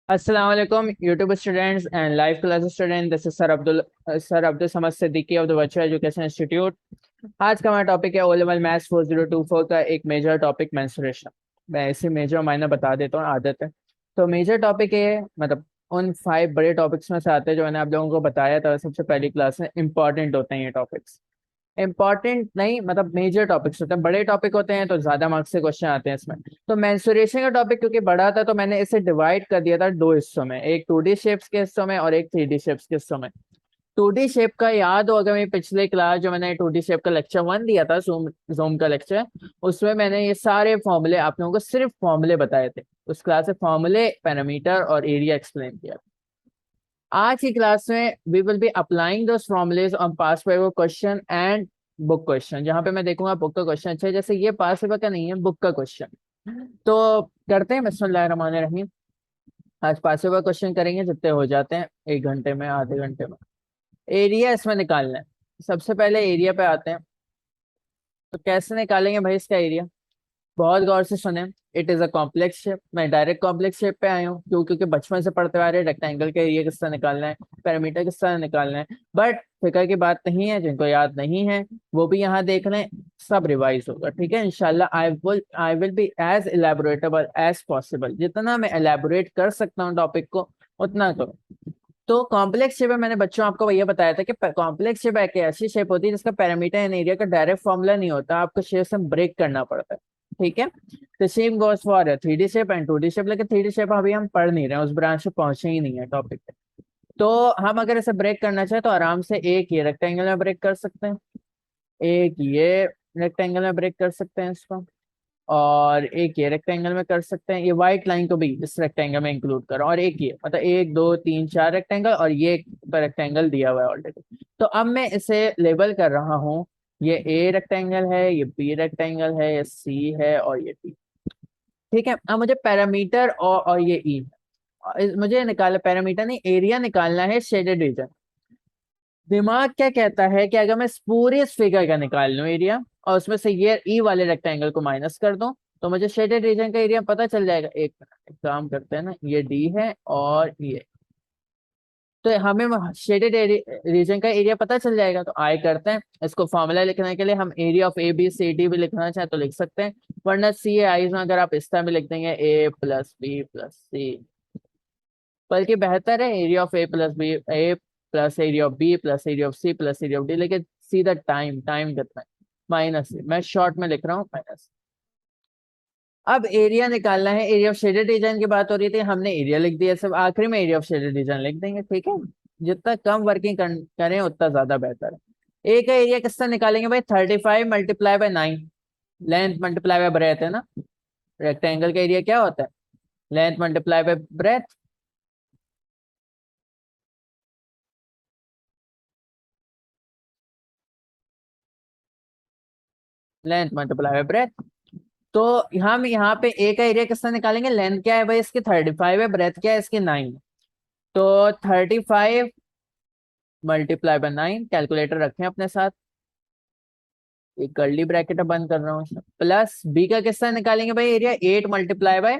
अस्सलाम वालेकुम YouTube students and live class student. This is sir Abdul Samad Siddiqui of the virtual education institute. आज का हमारा टॉपिक है ओ लेवल मैथ्स 4024 का एक मेजर टॉपिक मेंसुरेशन। मैं इसे मेजर माइनर बता देता हूँ, आदत है। तो मेजर टॉपिक ये मतलब उन 5 बड़े टॉपिक्स में से आते हैं जो मैंने आप लोगों को बताया था सबसे पहली क्लास में। इंपॉर्टेंट होते हैं ये टॉपिक्स। इंपॉर्टेंट नहीं मतलब मेजर टॉपिक्स होते हैं, बड़े टॉपिक होते हैं तो ज्यादा मार्क्स से क्वेश्चन आते हैं इसमें। तो मेंसुरेशन का टॉपिक क्योंकि बड़ा था तो मैंने इसे डिवाइड कर दिया था 2 हिस्सों में, एक 2D शेप्स के हिस्सों में और एक 3D शेप्स के हिस्सों में। 2D शेप का याद हो अगर मैं पिछले क्लास जो मैंने 2D शेप का लेक्चर 1 दिया था, जूम जूम का लेक्चर, उसमें मैंने ये सारे फॉर्मूले आप लोगों को सिर्फ फॉर्मूले बताए थे। उस क्लास से फॉर्मूले, पैरामीटर और एरिया एक्सप्लेन किया था। आज की क्लास में we will be applying those formulas on past paper question and book question. जहां पे मैं देखूंगा बुक का क्वेश्चन अच्छा है, जैसे ये पास पेपर का नहीं है, बुक का क्वेश्चन। तो करते हैं बिस्मिल्लाहिर्रहमानिर्रहीम। आज पास पेपर क्वेश्चन करेंगे जितने हो जाते हैं, 1 घंटे में, आधे घंटे में। एरिया इसमें निकालना है। सबसे पहले एरिया पे आते हैं। तो कैसे निकालेंगे भाई इसका एरिया? बहुत गौर से सुने। It is a complex shape. मैं डायरेक्ट कॉम्प्लेक्स शेप पे आया हूँ क्योंकि बचपन से पढ़ते आ रहे हैं रेक्टेंगल का एरिया किस तरह निकालना है, पैरामीटर किस तरह निकालना है। बट फिक्र की बात नहीं है, जिनको याद नहीं है वो भी यहाँ देख लें, सब रिवाइज होगा, ठीक है इंशाल्लाह। I will be as elaboratable as possible. जितना मैं एलेबोरेट कर सकता हूँ टॉपिक को उतना करो। तो कॉम्प्लेक्स शेप है, मैंने बच्चों आपको भैया बताया था कि कॉम्प्लेक्स शेप एक ऐसी शेप होती है जिसका पैरामीटर एंड एरिया का डायरेक्ट फॉर्मूला नहीं होता, आपको शेप से ब्रेक करना पड़ता है, ठीक है। तो same goes for 3D shape and 2D shape, लेकिन 3D शेप अभी हम पढ़ नहीं रहे हैं, उस ब्रांच पे पहुंचे ही नहीं है टॉपिक पे। तो हम अगर इसे ब्रेक करना चाहे तो आराम से एक ये रेक्टेंगल में ब्रेक कर सकते हैं, एक ये रेक्टेंगल में ब्रेक कर सकते हैं इसको, और एक ये रेक्टेंगल में कर सकते हैं। ये व्हाइट लाइन को भी इस रेक्टेंगल में इंक्लूड करो, और एक ये मतलब 1 2 3 4 रेक्टेंगल, और ये रेक्टेंगल दिया हुआ है ऑलरेडी। तो अब मैं इसे लेबल कर रहा हूँ। ये ए रेक्टेंगल है, ये बी रेक्टेंगल है, ये सी है और ये डी। ठीक है। अब मुझे पैरामीटर और ये ई, मुझे निकालना पैरामीटर नहीं, एरिया निकालना है शेडेड रीजन। दिमाग क्या कहता है कि अगर मैं इस पूरे इस फिगर का निकाल लूं एरिया और उसमें से ये ई वाले रेक्टेंगल को माइनस कर दूं तो मुझे शेडेड रीजन का एरिया पता चल जाएगा। एक काम करते हैं ना, ये डी है और ये, तो हमें शेडेड रीजन का एरिया पता चल जाएगा। तो आई करते हैं, इसको फॉर्मूला लिखने के लिए हम area of A B C D भी लिखना चाहें तो लिख सकते हैं, वरना सी आई में अगर आप इस तरह भी लिख देंगे A plus B plus C, बल्कि बेहतर है area of A plus B, A plus area of B plus area of C plus area of D. लेकिन सीधा टाइम टाइम कितना है, माइनस है, मैं शॉर्ट में लिख रहा हूँ माइनस। अब एरिया निकालना है, एरिया ऑफ शेडेड रीजन की बात हो रही थी, हमने एरिया लिख दिया, सब आखिरी में एरिया ऑफ शेडेड रीजन लिख देंगे, ठीक है। जितना कम वर्किंग करें उतना ज्यादा बेहतर है। ए का एरिया किस तरह निकालेंगे भाई? 35 multiply by 9, length multiply by breath है ना। रेक्टेंगल का एरिया क्या होता है? Length multiply by breath. Length multiply by breath. तो हम यहाँ पे ए का एरिया किस तरह निकालेंगे? लेंथ क्या है भाई इसकी? 35 है, ब्रेथ क्या है इसकी? 9। तो 35 मल्टीप्लाई बाय 9, कैलकुलेटर रखें अपने साथ, एक कर्ली ब्रैकेट बंद कर रहा हूँ, प्लस बी का किस तरह निकालेंगे भाई एरिया? 8 मल्टीप्लाई बाय,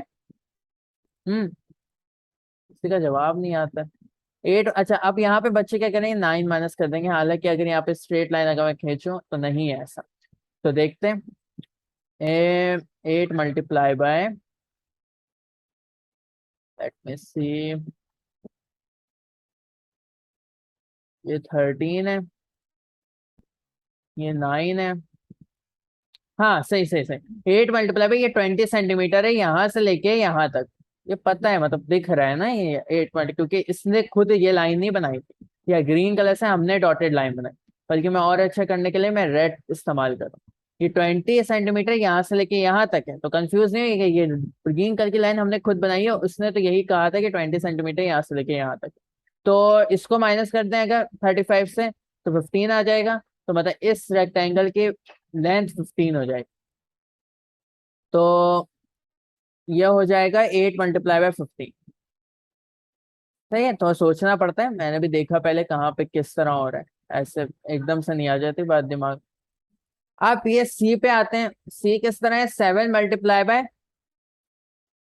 किसी का जवाब नहीं आता। 8, अच्छा अब यहाँ पे बच्चे क्या करेंगे? 9 माइनस कर देंगे, हालांकि अगर यहाँ पे स्ट्रेट लाइन अगर मैं खींचूं तो नहीं है ऐसा। तो देखते हैं, 8 मल्टीप्लाई बाय, लेट मी सी, ये 13 है, ये 9 है। हाँ सही सही सही, 8 मल्टीप्लाई बाय ये 20 सेंटीमीटर है यहाँ से लेके यहाँ तक। ये पता है, मतलब दिख रहा है ना ये 8 क्योंकि इसने खुद ये लाइन नहीं बनाई थी, या ग्रीन कलर से हमने डॉटेड लाइन बनाई, बल्कि मैं और अच्छा करने के लिए मैं रेड इस्तेमाल कर रहा हूँ। ये 20 सेंटीमीटर यहाँ से लेके यहाँ तक है, तो कंफ्यूज नहीं होगा, ये ग्रीन कलर की लाइन हमने खुद बनाई है, उसने तो यही कहा था कि 20 सेंटीमीटर यहाँ से लेके यहाँ तक। तो इसको माइनस कर दें अगर 35 से तो 15 आ जाएगा, तो मतलब इस रेक्टेंगल की लेंथ 15 हो जाएगी। तो यह हो जाएगा 8 मल्टीप्लाई बाय 15। सही है, तो सोचना पड़ता है, मैंने भी देखा पहले कहाँ पे किस तरह हो रहा है, ऐसे एकदम से नहीं आ जाती बात दिमाग। आप ये सी पे आते हैं, सी किस तरह है? 7 मल्टीप्लाई बाय,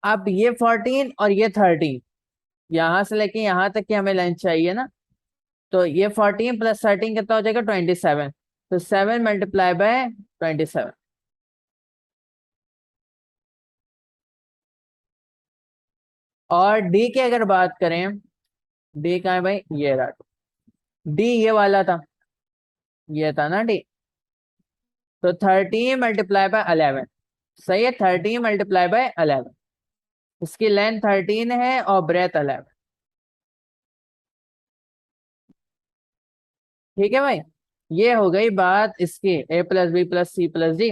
अब ये 14 और ये 13, यहाँ से लेके यहाँ तक की हमें लेंथ चाहिए ना। तो ये 14 प्लस 13 कितना हो जाएगा 27। तो 7 मल्टीप्लाई बाय 27। और डी की अगर बात करें, डी कहाँ है भाई, ये रहा। डी ये वाला था, ये था ना डी। तो 13 मल्टीप्लाई बाय 11। सही है, 13 मल्टीप्लाई बाय 11। इसकी लेंथ 13 है और ब्रेथ 11। ठीक है भाई, ये हो गई बात इसकी a plus B plus C plus D.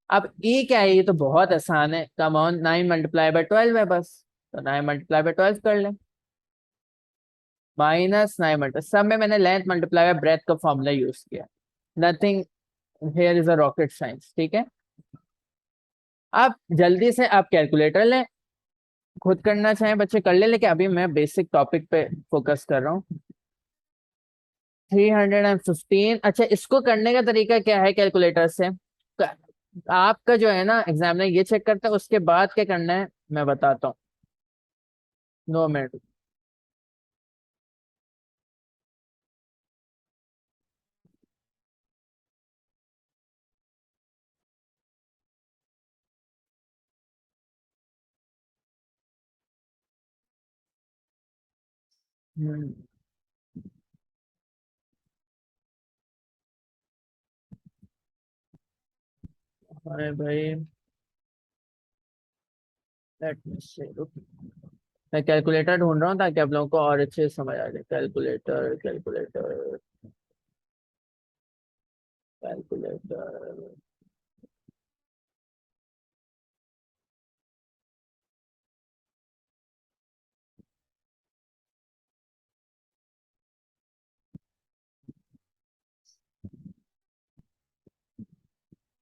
अब ई क्या है, ये तो बहुत आसान है, कम ऑन 9 मल्टीप्लाई बाय 12 है बस। तो 9 मल्टीप्लाई बाय 12 कर लें। -9 मल्टी, सब में मैंने लेंथ मल्टीप्लाई बाय ब्रेथ का फॉर्मूला यूज किया। Nothing here is a rocket science. ठीक है, अब जल्दी से आप कैलकुलेटर लें, खुद करना चाहें बच्चे कर ले, लेकिन अभी मैं बेसिक टॉपिक पे फोकस कर रहा हूँ। 315। अच्छा, इसको करने का तरीका क्या है कैलकुलेटर से? क- आपका जो है ना एग्जामिनर ये चेक करता है, उसके बाद क्या करना है मैं बताता हूँ। 2 मिनट। हम्म, अरे भाई, लेट मी सी। मैं कैलकुलेटर ढूंढ रहा हूँ ताकि आप लोगों को और अच्छे से समझ आ जाए। Calculator calculator calculator.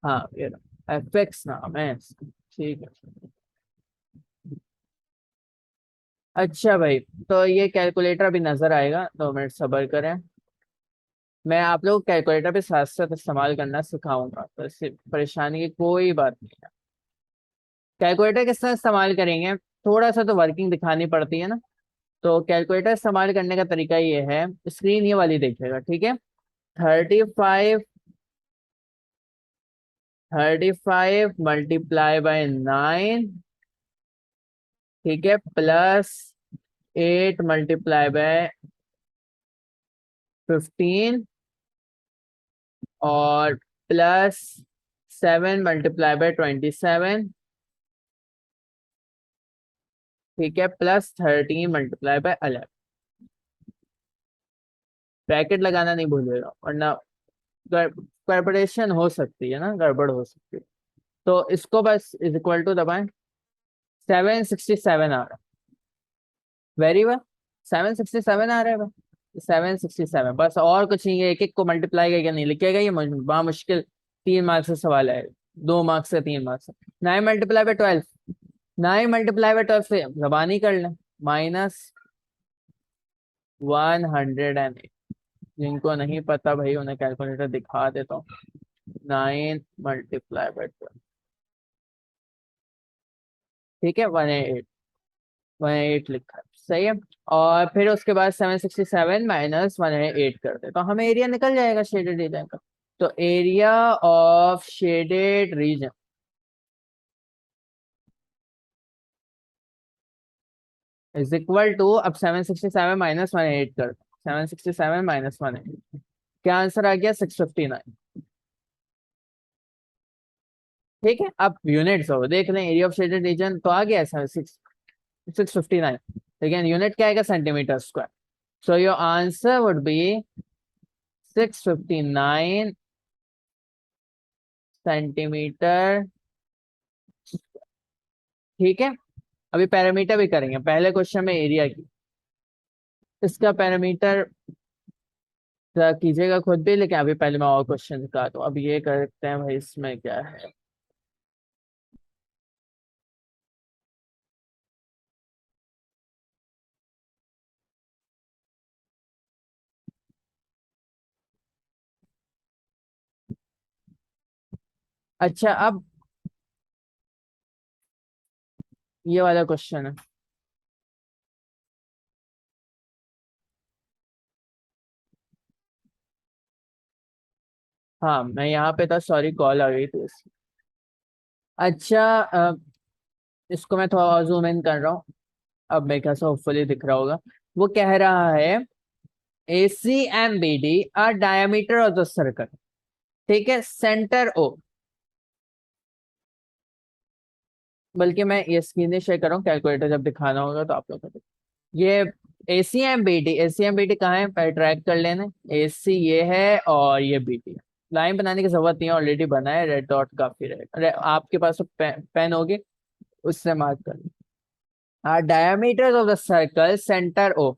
हाँ, ये एफएक्स नाम है इसका। ठीक है। अच्छा भाई, तो ये कैलकुलेटर अभी नजर आएगा, 2 मिनट सब्र करें। मैं आप लोग कैलकुलेटर पे साथ साथ इस्तेमाल करना सिखाऊंगा, तो इससे परेशानी की कोई बात नहीं है। कैलकुलेटर किस तरह इस्तेमाल करेंगे, थोड़ा सा तो वर्किंग दिखानी पड़ती है ना। तो कैलकुलेटर इस्तेमाल करने का तरीका ये है, स्क्रीन ये वाली देखिएगा, ठीक है। 35, 35 मल्टीप्लाई बाय 9, ठीक है, प्लस 8 मल्टीप्लाई बाय 15, और प्लस 7 मल्टीप्लाई बाय 27, ठीक है, प्लस 13 मल्टीप्लाई बाय 11। ब्रैकेट लगाना नहीं भूलिएगा, वरना गड़बड़ेशन हो सकती है ना, गड़बड़ हो सकती है। तो इसको बस इज इक्वल टू दबाएं। 767 आ रहा है। वेरी वेल, 767 आ रहा है भाई। 767 बस, और कुछ नहीं है। एक एक को मल्टीप्लाई करके नहीं लिखेगा, ये बड़ा मुश्किल 3 मार्क्स का सवाल है। 2 मार्क्स से 3 marks. 9 multiply by 12। 9 multiply by 12 से जबानी कर लें। -108। जिनको नहीं पता भाई उन्हें कैलकुलेटर दिखा देता हूँ। 9 मल्टीप्लाई बाय 12, ठीक है, 108। 108 लिखा है, सही है। और फिर उसके बाद 767 -108 कर दे, तो हमें एरिया निकल जाएगा शेडेड रीजन का। तो area of shaded region is equal to, अब 767 -108 कर दो। 767 -108, क्या आंसर आ गया? 659। ठीक है, अब यूनिट्स हो देख लें, एरिया ऑफ शेडेड रीजन तो आ गया है 659। लेकिन यूनिट क्या आएगा? Centimetre square. So your answer would be 659 centimetre. ठीक है, अभी पैरामीटर भी करेंगे, पहले क्वेश्चन में एरिया की। इसका पैरामीटर जरा कीजिएगा खुद भी, लेकिन अभी पहले मैं और क्वेश्चन दिखाता हूँ। अब ये करते हैं भाई, इसमें क्या है। अच्छा, अब ये वाला क्वेश्चन है। हाँ मैं यहाँ पे था, सॉरी कॉल आ गई थी अच्छा इसको मैं थोड़ा जूम इन कर रहा हूँ। अब मेरे ख्याल से होपफुली दिख रहा होगा। वो कह रहा है AC and BD are diameter of the circle. ठीक है, सेंटर O। बल्कि मैं ये स्क्रीन शेयर कर रहा हूँ, कैलकुलेटर जब दिखाना होगा तो आप लोग को ये AC and BD कहाँ है, पहले ट्रैक कर लेना। AC ये है और ये BD है। लाइन बनाने की जरूरत नहीं है, ऑलरेडी बना है, रेड डॉट काफी रहेगा। आपके पास तो पेन होगी, उससे मार्क कर लो। Diameter of the circle centre O।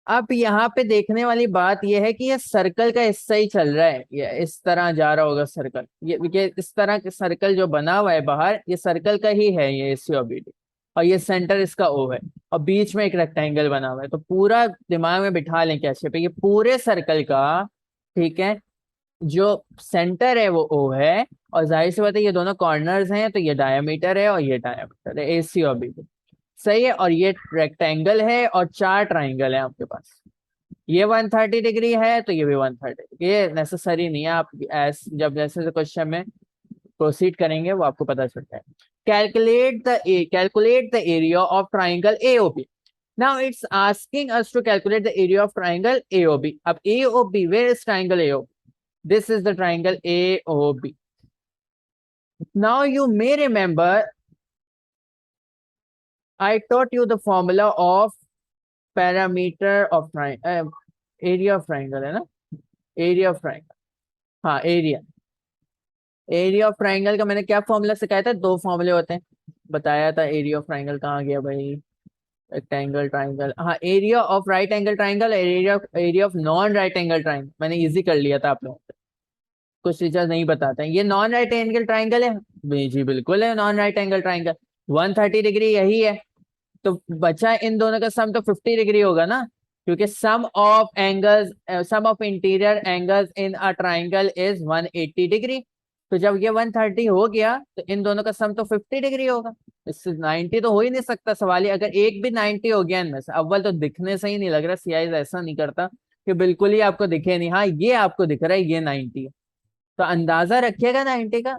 अब यहाँ पे देखने वाली बात यह है कि ये सर्कल का हिस्सा ही चल रहा है, ये इस तरह जा रहा होगा सर्कल। ये इस तरह के सर्कल जो बना हुआ है बाहर, ये सर्कल का ही है, ये AC और BD। और ये सेंटर इसका O है, और बीच में एक रेक्टेंगल बना हुआ है। तो पूरा दिमाग में बिठा लें क्या पे, ये पूरे सर्कल का, ठीक है, जो सेंटर है वो O है। और जाहिर सी बात है ये दोनों कॉर्नर्स हैं, तो ये डायमीटर है और ये डायमीटर है, AC और BD। सही है। और ये रेक्टेंगल है और चार ट्राइंगल है आपके पास। ये 130 डिग्री है तो ये भी 130। ये नेसेसरी नहीं है, आप जब जैसे क्वेश्चन में प्रोसीड करेंगे वो आपको पता चलता है। Calculate the area of triangle AOB। Now it's asking us to calculate the area of triangle AOB। अब AOB, where is triangle AOB? This is the triangle AOB। Now you may remember I taught you the formula of parameter of triangle, area of triangle है ना, area of triangle. हाँ area, area of triangle का मैंने क्या formula सिखाया था? दो फॉर्मूले होते हैं, बताया था। एरिया ऑफ ट्राइंगल कहाँ गया भाई? रेक्टेंगल ट्राइंगल, हाँ, area of right angle triangle, area of non right angle triangle. मैंने इजी कर लिया था आप लोगों को, कुछ टीचर्स नहीं बताते हैं। ये नॉन राइट एंगल ट्राइंगल है जी, बिल्कुल है non right angle triangle. 130 degree यही है, तो बचा इन दोनों का सम तो 50 डिग्री होगा ना, क्योंकि sum of interior angles in a triangle is 180 degree. तो जब ये 130 हो गया तो इन दोनों का सम तो 50 डिग्री होगा। इससे 90 तो हो ही नहीं सकता सवाल ही। अगर एक भी 90 हो गया इनमें से, अव्वल तो दिखने से ही नहीं लग रहा, CI ऐसा नहीं करता कि बिल्कुल ही आपको दिखे नहीं। हाँ ये आपको दिख रहा है, ये 90 है, तो अंदाजा रखिएगा 90 का,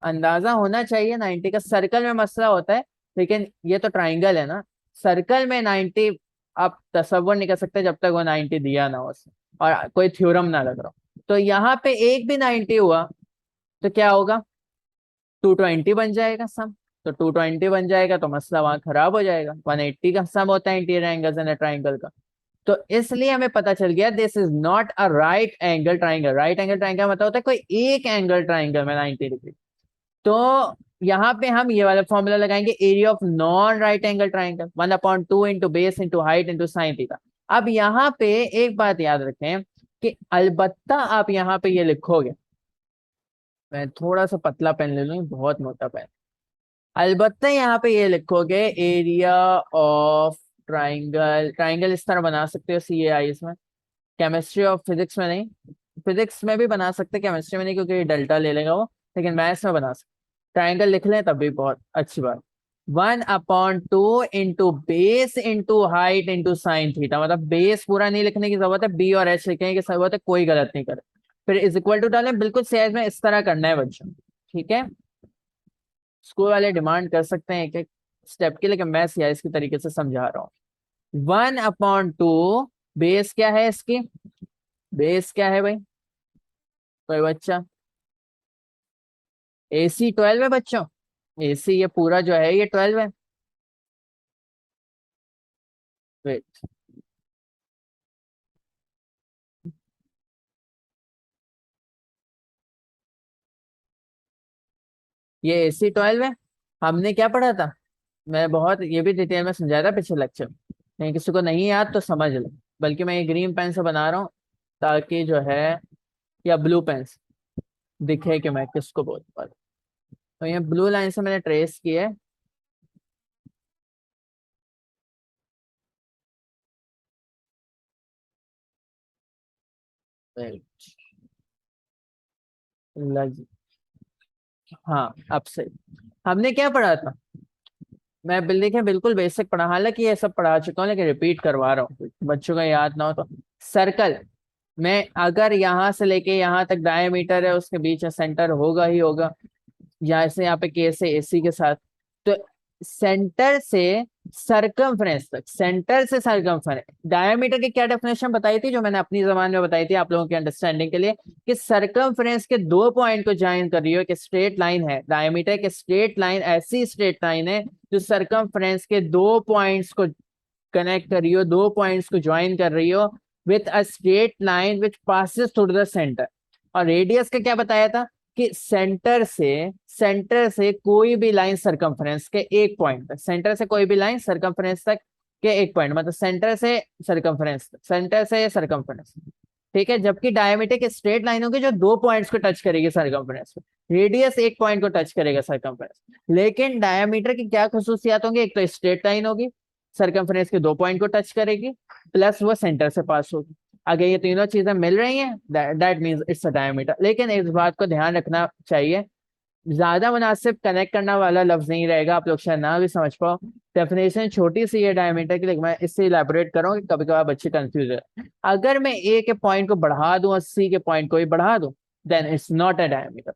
अंदाजा होना चाहिए 90 का। सर्कल में मसला होता है, लेकिन ये तो ट्राइंगल है ना, सर्कल में 90 आप तसव्वुर नहीं कर सकते जब तक वो 90 दिया ना हो उसने, और कोई थ्योरम ना लग रहा हो। तो यहाँ पे एक भी 90 हुआ तो क्या होगा? 220 बन जाएगा सम। तो 220 बन जाएगा तो मसला वहां खराब हो जाएगा। 180 का सम होता है इंटीरियर एंगल्स एंड ट्राइंगल का। तो इसलिए हमें पता चल गया this is not a right angle triangle. Right angle triangle मतलब होता है कोई एक एंगल ट्राइंगल में 90 डिग्री। तो यहाँ पे हम ये वाला फॉर्मूला लगाएंगे, area of non right angle triangle 1/2 into base into height into sine theta. अब यहाँ पे एक बात याद रखें कि अलबत्ता आप यहाँ पे ये लिखोगे, मैं थोड़ा सा पतला पेन ले लूँ, बहुत मोटा पेन। अलबत्ता यहाँ पे ये लिखोगे एरिया ऑफ ट्राइंगल। ट्राइंगल इस तरह बना सकते हो CAI इसमें, केमिस्ट्री और फिजिक्स में नहीं। फिजिक्स में भी बना सकते, केमिस्ट्री में नहीं, क्योंकि डेल्टा ले लेगा वो, लेकिन मैथ्स में बना सकते। ट्राइंगल लिख लें तब भी बहुत अच्छी बात। 1/2 into base into height into sine theta. मतलब बेस पूरा नहीं लिखने की जरूरत है, B और H लिखने की जरूरत है, कोई गलत नहीं करे। फिर इज इक्वल टू डालें, बिल्कुल सेज में इस तरह करना है बच्चों, ठीक है। स्कूल वाले डिमांड कर सकते हैं एक एक स्टेप की, लेकिन मैं CI इसके तरीके से समझा रहा हूँ। 1/2, बेस क्या है इसकी? बेस क्या है भाई कोई बच्चा? AC 12 है बच्चों, AC ये पूरा जो है ये 12 है। वेट, ये AC 12 है। हमने क्या पढ़ा था? मैं बहुत ये भी डिटेल में समझाया था पिछले लेक्चर में, नहीं किसी को नहीं याद तो समझ लो। बल्कि मैं ये ग्रीन पेन से बना रहा हूँ ताकि जो है, या ब्लू पेन से दिखे कि मैं किसको बोल पा रहा हूँ। तो ये ब्लू लाइन से मैंने ट्रेस किया है। Wait, लग, हाँ अब सही। हमने क्या पढ़ा था? मैं देखिए बिल्कुल बेसिक पढ़ा, हालांकि ये सब पढ़ा चुका हूँ लेकिन रिपीट करवा रहा हूँ, बच्चों का याद ना हो तो। सर्कल, मैं अगर यहाँ से लेके यहाँ तक डायमीटर है, उसके बीच में सेंटर होगा ही होगा, जैसे यहाँ पे केस है एसी के साथ। तो सेंटर से सरकमफ्रेंस तक, सेंटर से सरकमफ्रेंस, डायमीटर की क्या डेफिनेशन बताई थी, जो मैंने अपनी जबान में बताई थी आप लोगों के अंडरस्टैंडिंग के लिए, कि सरकमफ्रेंस के दो पॉइंट को ज्वाइन कर रही हो, कि स्ट्रेट लाइन है डायमीटर के, स्ट्रेट लाइन ऐसी स्ट्रेट लाइन है जो सरकमफ्रेंस के दो पॉइंट्स को कनेक्ट कर रही हो, दो पॉइंट्स को ज्वाइन कर रही हो with a straight line which passes through the centre. और रेडियस का क्या बताया था, कि सेंटर से कोई भी लाइन सरकमफ्रेंस के एक पॉइंट तक, सेंटर से कोई भी लाइन सरकमफ्रेंस तक के एक पॉइंट, मतलब सेंटर से सरकमफ्रेंस तक, सेंटर से सरकमफ्रेंस, ठीक है। जबकि डायमीटर की स्ट्रेट लाइन होगी जो दो पॉइंट्स को टच करेगी सरकमफ्रेंस में, रेडियस एक पॉइंट को टच करेगा सरकमफ्रेंस। लेकिन डायमीटर की क्या खसूसियात होंगी, एक तो स्ट्रेट लाइन होगी, सरकमफ्रेंस के दो पॉइंट को टच करेगी, प्लस वो सेंटर से पास होगी। अगर ये तीनों चीजें मिल रही हैं, that means it's a diameter. लेकिन इस बात को ध्यान रखना चाहिए, ज्यादा मुनासिब कनेक्ट करना वाला लफ्ज नहीं रहेगा, आप लोग शायद ना भी समझ पाओ। डेफिनेशन छोटी सी है डायमीटर की, लेकिन मैं इससे इलेबोरेट करूँ कि कभी कभार बच्चे कंफ्यूज है। अगर मैं ए के पॉइंट को बढ़ा दूं और सी के पॉइंट को भी बढ़ा दूं, then it's not a diameter,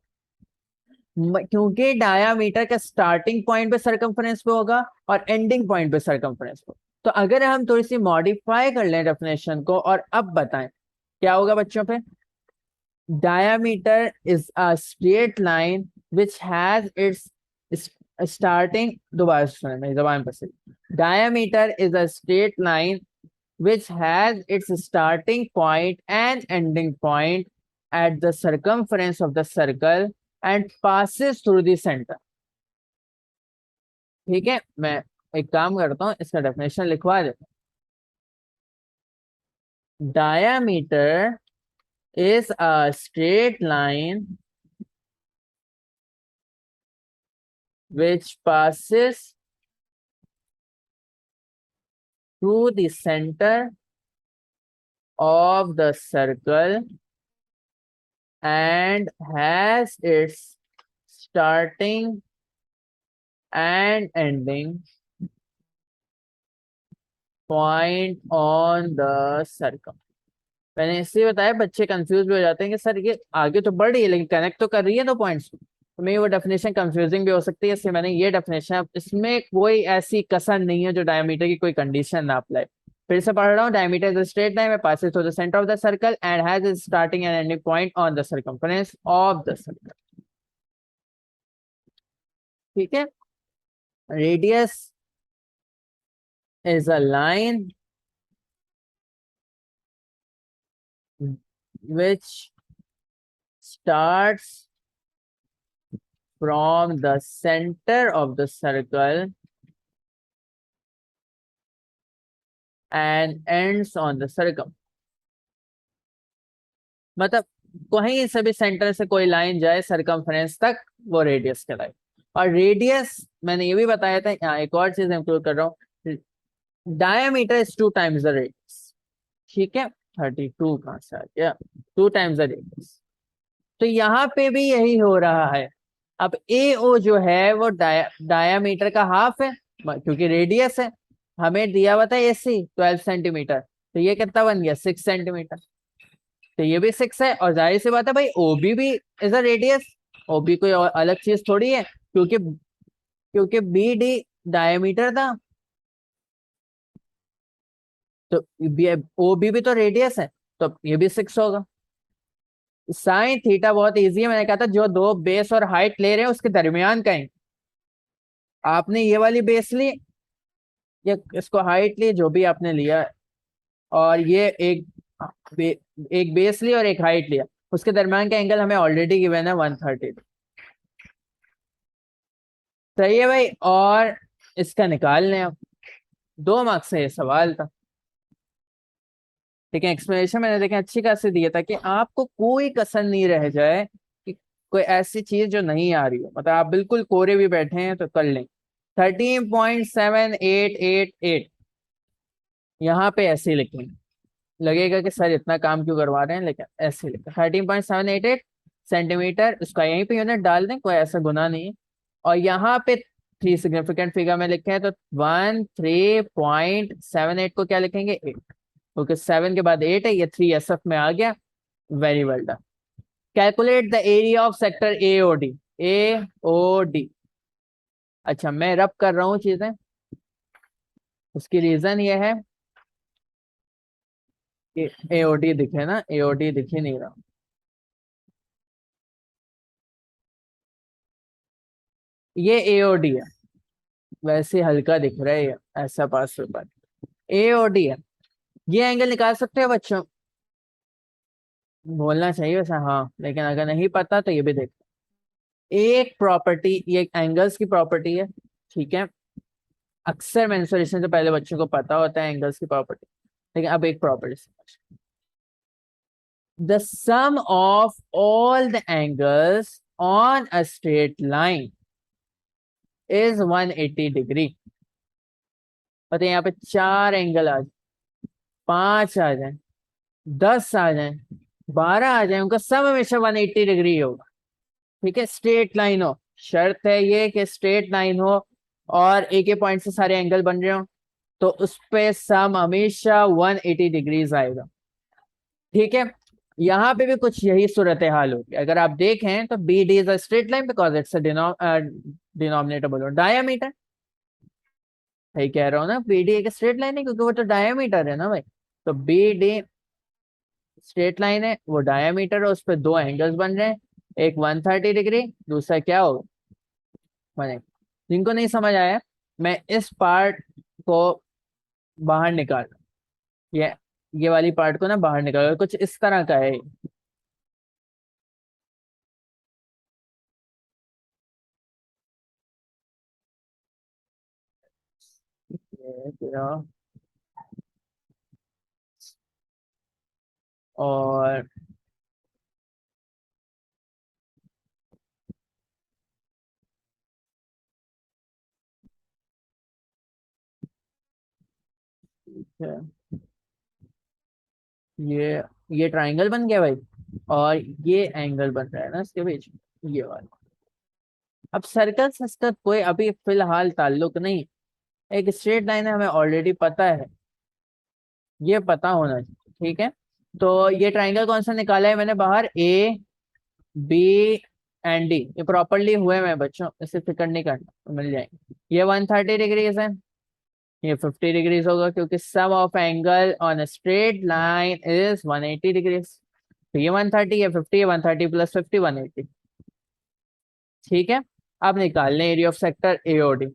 क्योंकि डायामीटर का स्टार्टिंग पॉइंट पे सरकमफ्रेंस पे होगा और एंडिंग पॉइंट पे सरकमफ्रेंस पे। तो अगर हम थोड़ी सी मॉडिफाई कर लें डेफिनेशन को और अब बताएं क्या होगा बच्चों पे, diameter is a straight line which has its starting, दोबारा सुने मेरी जबान पर से, diameter is a straight line which has its starting point and ending point at the circumference of the circle and passes through the center। ठीक है, मैं एक काम करता हूँ, इसका डेफिनेशन लिखवा देता हूँ। Diameter is a straight line which passes through the center of the circle and has its starting and ending point on the circle। मैंने इसलिए बताया, बच्चे कंफ्यूज भी हो जाते हैं कि सर ये आगे तो बढ़ रही है लेकिन कनेक्ट तो कर रही है दो पॉइंट्स, तो मेरी वो डेफिनेशन कंफ्यूजिंग भी हो सकती है, इसलिए मैंने ये डेफिनेशन, इसमें कोई ऐसी कसर नहीं है जो डायमीटर की कोई कंडीशन ना अप्लाई। फिर से पढ़ रहा हूँ, diameter is a straight line में passes through the center of the circle and has its starting and ending point on the circumference of the circle। ठीक है, radius is a line which starts from the center of the circle and ends on the circle। मतलब कहीं से भी centre से कोई line जाए circumference तक, वो रेडियस कहलाए। और रेडियस मैंने ये भी बताया था, यहाँ एक और चीज इंक्लूड कर रहा हूँ, diameter is two times the radius. ठीक है, 32 कहाँ से आ गया, टू टाइम्स द रेडियस। तो यहाँ पे भी यही हो रहा है। अब ए ओ जो है वो डायामीटर का हाफ है, क्योंकि रेडियस है, हमें दिया हुआ था एसी 12 सेंटीमीटर, तो ये कितना बन गया 6 सेंटीमीटर, तो ये भी 6 है। और जाहिर सी बात है भाई, ओबी भी इज अ रेडियस, ओबी कोई और अलग चीज थोड़ी है, क्योंकि क्योंकि बी डी डायमीटर था, तो ओबी भी तो रेडियस है, तो ये भी 6 होगा। साइन थीटा बहुत इजी है, मैंने कहा था जो दो बेस और हाइट ले रहे हैं उसके दरमियान का है। आपने ये वाली बेस ली या इसको हाइट ली, जो भी आपने लिया, और ये एक बेस लिया और एक हाइट लिया, उसके दरमियान का एंगल हमें ऑलरेडी गिवन है 130। सही है भाई, और इसका निकाल लें अब, 2 मार्क्स से ये सवाल था। लेकिन एक्सप्लेनेशन मैंने देखें अच्छी खासी दिया था कि आपको कोई कसर नहीं रह जाए कि कोई ऐसी चीज जो नहीं आ रही हो, मतलब आप बिल्कुल कोरे भी बैठे हैं तो कर लें। 13.7888, यहाँ पे ऐसे ही लिखेंगे, लगेगा कि सर इतना काम क्यों करवा रहे हैं, लेकिन ऐसे लिखा 13.788 सेंटीमीटर, उसका यहीं पे यूनिट डाल दें, कोई ऐसा गुना नहीं है। और यहाँ पे 3 सिग्निफिकेंट फिगर में लिखे हैं, तो 13.78 को क्या लिखेंगे 8। क्योंकि 7 के बाद 8 है, ये 3 SF में आ गया। Very well done. Calculate the area of sector AOD। AOD। अच्छा, मैं रब कर रहा हूँ चीजें, उसकी रीजन ये है कि AOD दिखे ना, AOD दिख ही नहीं रहा। ये AOD है, वैसे हल्का दिख रहा है ये, ऐसा पास पेपर। AOD है। ये एंगल निकाल सकते हैं बच्चों? बोलना चाहिए वैसे, हाँ, लेकिन अगर नहीं पता तो ये भी देख। एक प्रॉपर्टी, ये एंगल्स की प्रॉपर्टी है, ठीक है। अक्सर मेंसुरेशन से पहले बच्चों को पता होता है एंगल्स की प्रॉपर्टी, लेकिन अब एक प्रॉपर्टी समझ। The sum of all the angles on a straight line is 180 degree. पता है यहाँ पे 4 एंगल आ जाए, 5 आ जाए, 10 आ जाए, 12 आ जाए, उनका सम हमेशा 180 डिग्री होगा। ठीक है, स्ट्रेट लाइन हो, शर्त है ये कि स्ट्रेट लाइन हो और एक ही पॉइंट से सारे एंगल बन रहे हो, तो उस पे सम हमेशा 180 डिग्रीज आएगा। ठीक है, यहाँ पे भी कुछ यही सूरत हाल होगी। अगर आप देखें तो B D is a straight line because it's denominator बोलो डायमीटर। सही कह रहा हूँ ना, बी डी एक स्ट्रेट लाइन है क्योंकि वो तो डायमीटर है ना भाई। तो बी डी स्ट्रेट लाइन है, वो डायमीटर है, उस पर 2 एंगल्स बन रहे हैं, एक 130 डिग्री, दूसरा क्या होगा, बने। जिनको नहीं समझ आया, मैं इस पार्ट को बाहर निकाल, ये ये वाली पार्ट को ना बाहर निकाल, कुछ इस तरह का है। ये तेरा, और ये ये ट्राइंगल बन गया भाई, और ये एंगल बन रहा है ना इसके बीच, ये वाला। अब सर्कल से इसका कोई अभी फिलहाल ताल्लुक नहीं, एक स्ट्रेट लाइन है, हमें ऑलरेडी पता है, ये पता होना चाहिए। ठीक है, तो ये ट्राइंगल कौन सा निकाला है मैंने बाहर, बी एंड डी, ये प्रॉपरली हुए में बच्चों, इसे फिक्र नहीं करना, तो मिल जाएंगे। ये 130 डिग्रीज है, ये 50 डिग्रीज होगा क्योंकि sum of angle on straight line is 180 degrees. तो ये 130, ये 50, ये 130 प्लस 50, 180। ठीक है, अब निकाल लें area of sector AOD।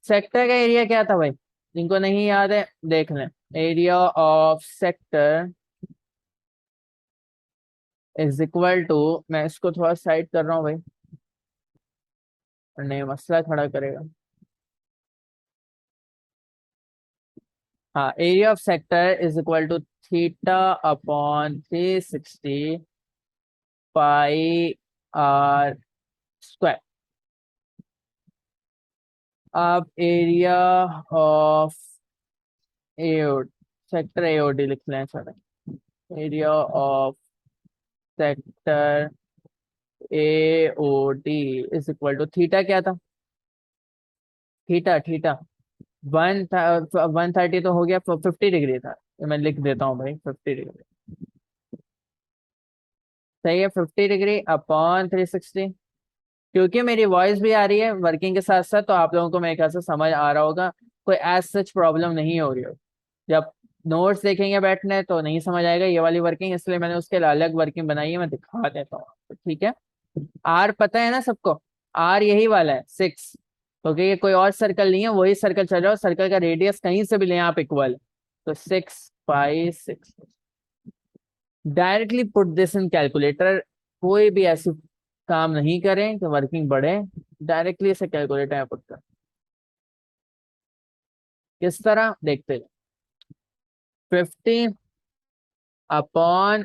Sector का एरिया क्या था भाई, जिनको नहीं याद है देख लें। Area of sector is equal to, मैं इसको थोड़ा साइड कर रहा हूँ भाई, नहीं मसला खड़ा करेगा। हाँ, area of sector is equal to theta upon 360 pi r square. अब area of A O D sector AOD लिख लें, चलो। Area of sector AOD is equal to theta क्या था, थीटा थीटा 130 तो हो गया, 50 डिग्री था, ये मैं लिख देता हूँ भाई, 50 डिग्री। सही है, 50 डिग्री अपॉन 360। क्योंकि मेरी वॉइस भी आ रही है वर्किंग के साथ साथ, तो आप लोगों को मेरे ख्याल से समझ आ रहा होगा, कोई एज सच प्रॉब्लम नहीं हो रही हो। जब नोट्स देखेंगे बैठने तो नहीं समझ आएगा ये वाली वर्किंग, इसलिए मैंने उसके लिए अलग वर्किंग बनाई है, मैं दिखा देता हूँ। तो ठीक है, आर पता है ना सबको, आर यही वाला है 6, क्योंकि ये कोई और सर्कल नहीं है, वही सर्कल चल रहा है, सर्कल का रेडियस कहीं से भी लें आप इक्वल, तो 6 by 6। Directly put this in calculator, कोई भी ऐसी काम नहीं करें कि वर्किंग बढ़े, डायरेक्टली इसे कैलकुलेटर में पुट कर। किस तरह देखते हैं, 50 अपॉन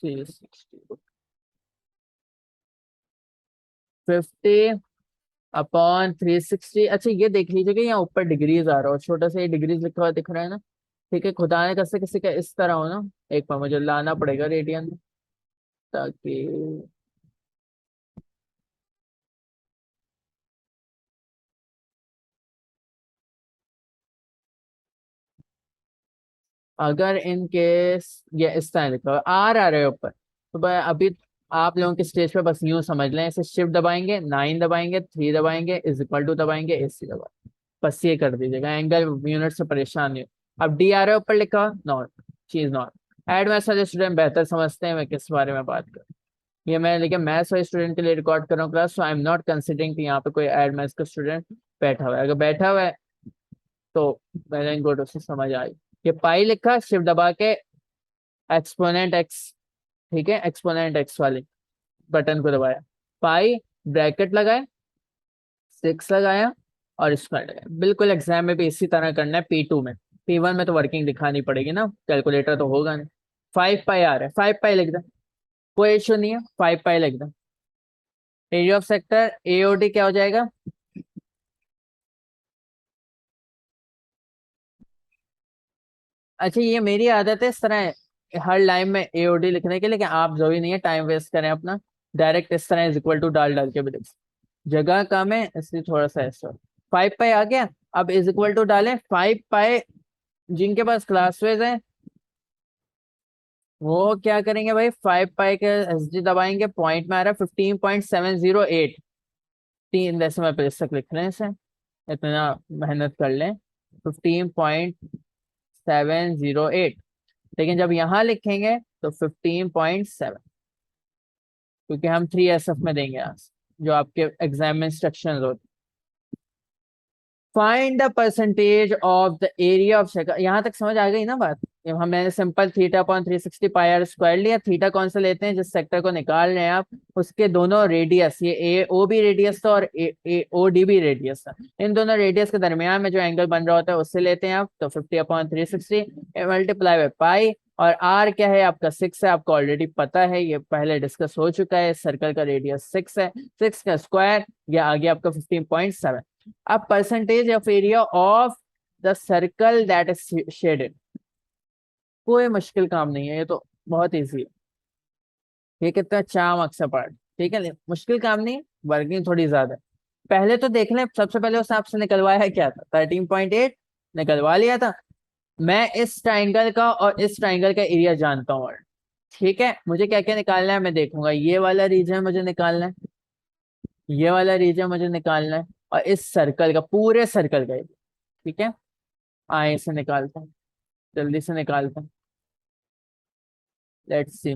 360, 50 अपॉन 360। अच्छा ये देख लीजिए कि यहाँ ऊपर डिग्रीज आ रहा हो, छोटा सा ये डिग्रीज लिखा हुआ दिख रहा है ना। ठीक है, खुदा ने कैसे किसी का इस तरह हो ना, एक बार मुझे लाना पड़ेगा रेडियन में, ताकि अगर इन केस ये इस तरह लिखा हुआ आर आ रहे ऊपर, तो अभी आप लोगों के स्टेज पे बस यूं समझ लें, ऐसे शिफ्ट दबाएंगे, 9 दबाएंगे, 3 दबाएंगे, इज इक्वल टू दबाएंगे, AC दबाएंगे, बस ये कर दीजिएगा, एंगल यूनिट से परेशान नहीं हो। अब डी आ रहा है ऊपर लिखा, नॉट, चीज नॉट। एड मैथ्स वाले स्टूडेंट बेहतर समझते हैं मैं किस बारे में बात कर, ये मैं लेकिन मैथ्स वाले स्टूडेंट के लिए रिकॉर्ड कर रहा हूँ class, so I am not considering कि यहाँ पे कोई एड मैथ्स का स्टूडेंट बैठा हुआ है। अगर बैठा हुआ है तो मैंने इनको तो से समझ आई। ये पाई लिखा, शिफ्ट दबा के एक्सपोनेंट एक्स, ठीक है, एक्सपोनेंट एक्स वाले बटन को दबाया, पाई, ब्रैकेट लगाए, 6 लगाया और स्क्वायर लगाया। बिल्कुल एग्जाम में भी इसी तरह करना है, P2 में। P1 में तो वर्किंग दिखानी पड़ेगी ना, कैलकुलेटर तो होगा नहीं। 5 पाई आ रहा है, 5 पाई लिख दे, कोई इशू नहीं है, 5 पाई लिख दे। एरिया ऑफ सेक्टर AOD क्या हो जाएगा, अच्छा ये मेरी आदत है इस तरह हर लाइन में AOD लिखने के, लेकिन आप जरूरी नहीं है टाइम वेस्ट करें अपना, डायरेक्ट इस तरह इज इक्वल टू डाल डाल के भी लिख सकते। जगह कम है इसलिए थोड़ा सा ऐसा। 5 पाई आ गया, अब इज इक्वल टू डालें 5 पाई, जिनके पास क्लासवेज है वो क्या करेंगे भाई, 5 पाई के SD दबाएंगे, पॉइंट में आ रहा है 15.708, 3 डेसिमल प्लेस तक लिख रहे हैं इसे, इतना मेहनत कर लें, 15.708। लेकिन जब यहाँ लिखेंगे तो 15.7, क्योंकि हम 3SF में देंगे यहाँ से, जो आपके एग्जाम में इंस्ट्रक्शन होते। Find the percentage of the area of circle, यहाँ तक समझ आ गई ना बात। हम मैंने simple theta upon 360 pi r square लिया, थीटा कौन सा लेते हैं, जिस सेक्टर को निकाल रहे हैं आप उसके दोनों रेडियस, ये ए ओ भी रेडियस था और ए ओ डी भी रेडियस था, इन दोनों रेडियस के दरमियान में जो एंगल बन रहा होता है उससे लेते हैं आप, तो 50/360 मल्टीप्लाई बाय पाई, और आर क्या है आपका 6 है, आपको ऑलरेडी पता है, ये पहले डिस्कस हो चुका है, सर्कल का रेडियस 6 है, 6 का स्क्वायर, या आ गया आपका 15.7। अब percentage of area of the circle that is shaded, कोई मुश्किल काम नहीं है, ये तो बहुत इजी है, ये कितना 4 मार्क्स का पार्ट, ठीक है, मुश्किल काम नहीं, वर्किंग थोड़ी ज्यादा है। पहले तो देख लें, सबसे पहले उस आपसे निकलवाया क्या था, 13.8 निकलवा लिया था। मैं इस ट्राइंगल का और इस ट्राइंगल का एरिया जानता हूँ, ठीक है, मुझे क्या क्या निकालना है मैं देखूंगा, ये वाला रीजन मुझे निकालना है, ये वाला रीजन मुझे निकालना है, और इस सर्कल का, पूरे सर्कल का area, ठीक है। आए इसे निकालता हूँ, जल्दी से निकालता हूँ, लेट्स सी,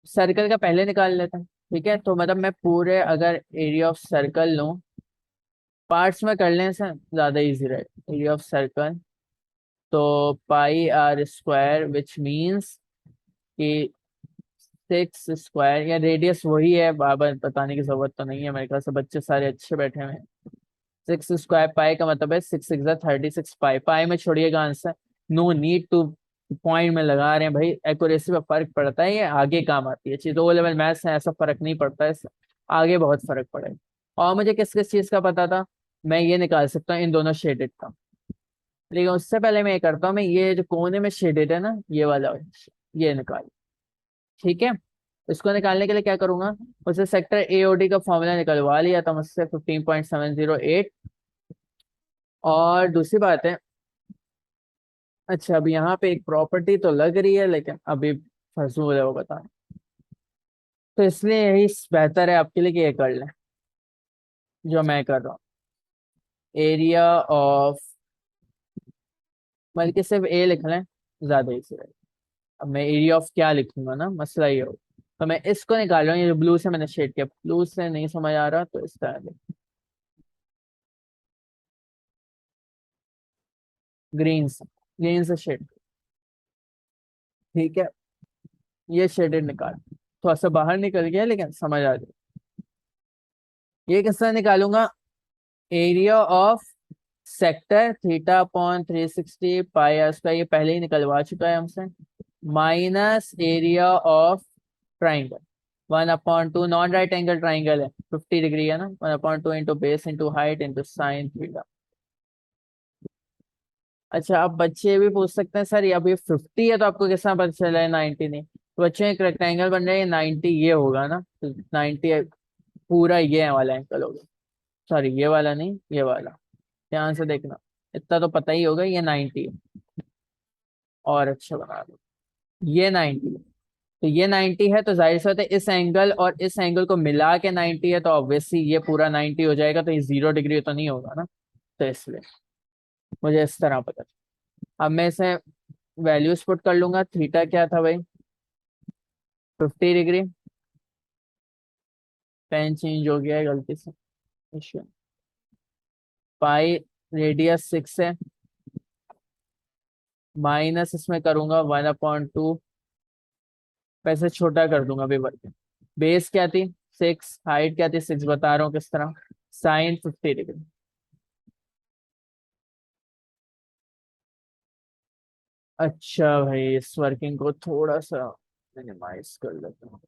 सर्कल का पहले निकाल लेता हूँ, ठीक है। तो मतलब मैं पूरे अगर एरिया ऑफ सर्कल लूँ, पार्ट्स में कर लें से ज्यादा इजी रहेगा, एरिया ऑफ सर्कल, तो पाई आर स्क्वायर विच मीन्स कि 6 स्क्वायर, या रेडियस वही है, बार बार बताने की जरूरत तो नहीं है, मेरे ख्याल से बच्चे सारे अच्छे बैठे हुए हैं। 6 स्क्वायर पाई का मतलब है 6 6 36 पाई, पाई में छोड़िएगा answer, no need to point में लगा रहे हैं भाई, एक्यूरेसी पे फर्क पड़ता है, ये आगे काम आती है चीज, 2 लेवल मैथ्स है, ऐसा फर्क नहीं पड़ता है, आगे बहुत फर्क पड़ेगा। और मुझे किस किस चीज का पता था, मैं ये निकाल सकता हूँ इन दोनों शेडेड का, लेकिन उससे पहले मैं ये करता हूँ, मैं ये जो कोने में शेडेड है ना ये वाला, ये निकाल, ठीक है। इसको निकालने के लिए क्या करूंगा, उसे सेक्टर AOD का फॉर्मूला निकलवा लिया था मुझसे, 15.708। और दूसरी बात है, अच्छा अब यहाँ पे एक प्रॉपर्टी तो लग रही है, लेकिन अभी फजूल है वो बताना, तो इसलिए यही बेहतर है आपके लिए कि ये कर लें जो मैं कर रहा हूँ, एरिया ऑफ, बल्कि सिर्फ ए लिख लें, ज्यादा इजी रहेगा। अब मैं एरिया ऑफ क्या लिखूंगा ना, मसला ये हो, तो मैं इसको निकाल रहा हूँ, ये जो ब्लू से मैंने शेड किया, ब्लू से नहीं समझ आ रहा तो इस तरह ग्रीन से, ग्रीन से शेड, ठीक है, ये शेडेड निकाल, थोड़ा सा बाहर निकल गया लेकिन समझ आ जाए। ये किस तरह निकालूंगा, एरिया ऑफ सेक्टर थीटा/360 पाई आर स्क्वायर, ये पहले ही निकलवा चुका है हमसे, minus area of triangle 1/2, non right angle triangle है, 50 डिग्री है ना, 1/2 into base into height into sine theta. अच्छा अब बच्चे ये भी पूछ सकते हैं सर, अब ये 50 है तो आपको किस तरह पता चला है 90 नहीं, तो बच्चों एक रेक्टेंगल बन रहा है, 90 ये होगा ना, तो 90 पूरा ये वाला एंगल होगा, सॉरी ये वाला नहीं, ये वाला, ध्यान से देखना, इतना तो पता ही होगा, ये 90 है, और अच्छा बना दो। ये 90, तो ये 90 है, तो जाहिर सी बात है इस एंगल और इस एंगल को मिला के 90 है, तो ऑब्वियसली ये पूरा 90 हो जाएगा, तो ये 0 डिग्री तो नहीं होगा ना। तो इसलिए मुझे इस तरह पता चला। अब मैं इसे वैल्यूज पुट कर लूंगा। थीटा क्या था भाई? 50 डिग्री। पेन चेंज हो गया है गलती से। अच्छा। पाई रेडियस 6 है, माइनस इसमें करूंगा 1/2। वैसे छोटा कर दूंगा अभी वर्ग। बेस क्या थी? 6, हाइट क्या थी? 6, बता रहा हूँ किस तरह। Sine 50 degree. अच्छा भाई, इस वर्किंग को थोड़ा सा मिनिमाइज कर लेता हूँ।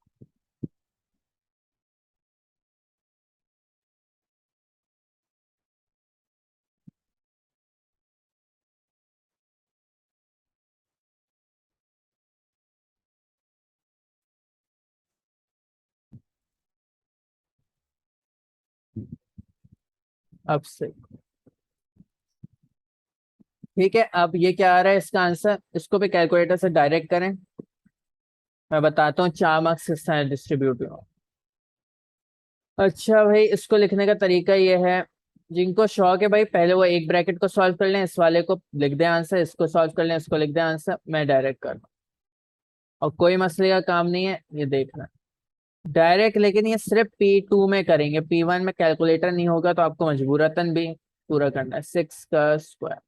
अब से ठीक है। अब ये क्या आ रहा है इसका आंसर? इसको भी कैलकुलेटर से डायरेक्ट करें। मैं बताता हूँ 4 मार्क्स किस तरह डिस्ट्रीब्यूट हुआ। अच्छा भाई, इसको लिखने का तरीका ये है। जिनको शौक है भाई, पहले वो एक ब्रैकेट को सॉल्व कर लें, इस वाले को लिख दें आंसर, इसको सॉल्व कर लें, इसको लिख दें आंसर, मैं डायरेक्ट कर दूं। और कोई मसले का काम नहीं है, ये देखना डायरेक्ट। लेकिन ये सिर्फ P2 में करेंगे, P1 में कैलकुलेटर नहीं होगा, तो आपको मजबूरतन भी पूरा करना है। 6 का स्क्वायर,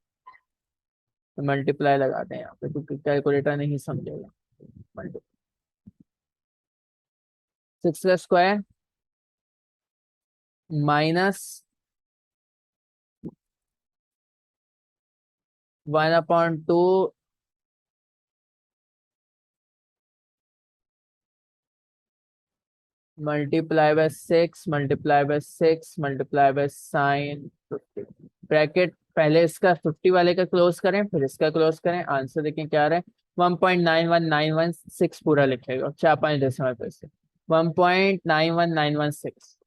तो मल्टीप्लाई लगाते हैं यहाँ पे, क्योंकि कैलकुलेटर नहीं समझेगा। मल्टी 6 का square minus 1/2 multiply by 6 sine 50। Bracket पहले इसका 50 वाले का क्लोज करें, फिर इसका क्लोज करें। आंसर देखें क्या आ रहा है। 1.91916 पूरा लिखेगा, 4 5 डेसिमल पे से। 1.91916,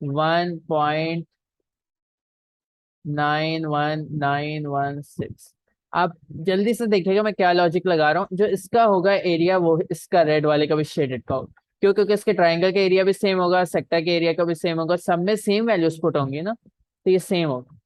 1.91916। आप जल्दी से देखिएगा मैं क्या लॉजिक लगा रहा हूँ। जो इसका होगा एरिया, वो इसका रेड वाले का भी शेडेड का होगा। क्यों? क्योंकि इसके ट्राइंगल का एरिया भी सेम होगा, सेक्टर के एरिया का भी सेम होगा, सब में सेम वैल्यूज पुट होंगी ना, तो ये सेम होगा।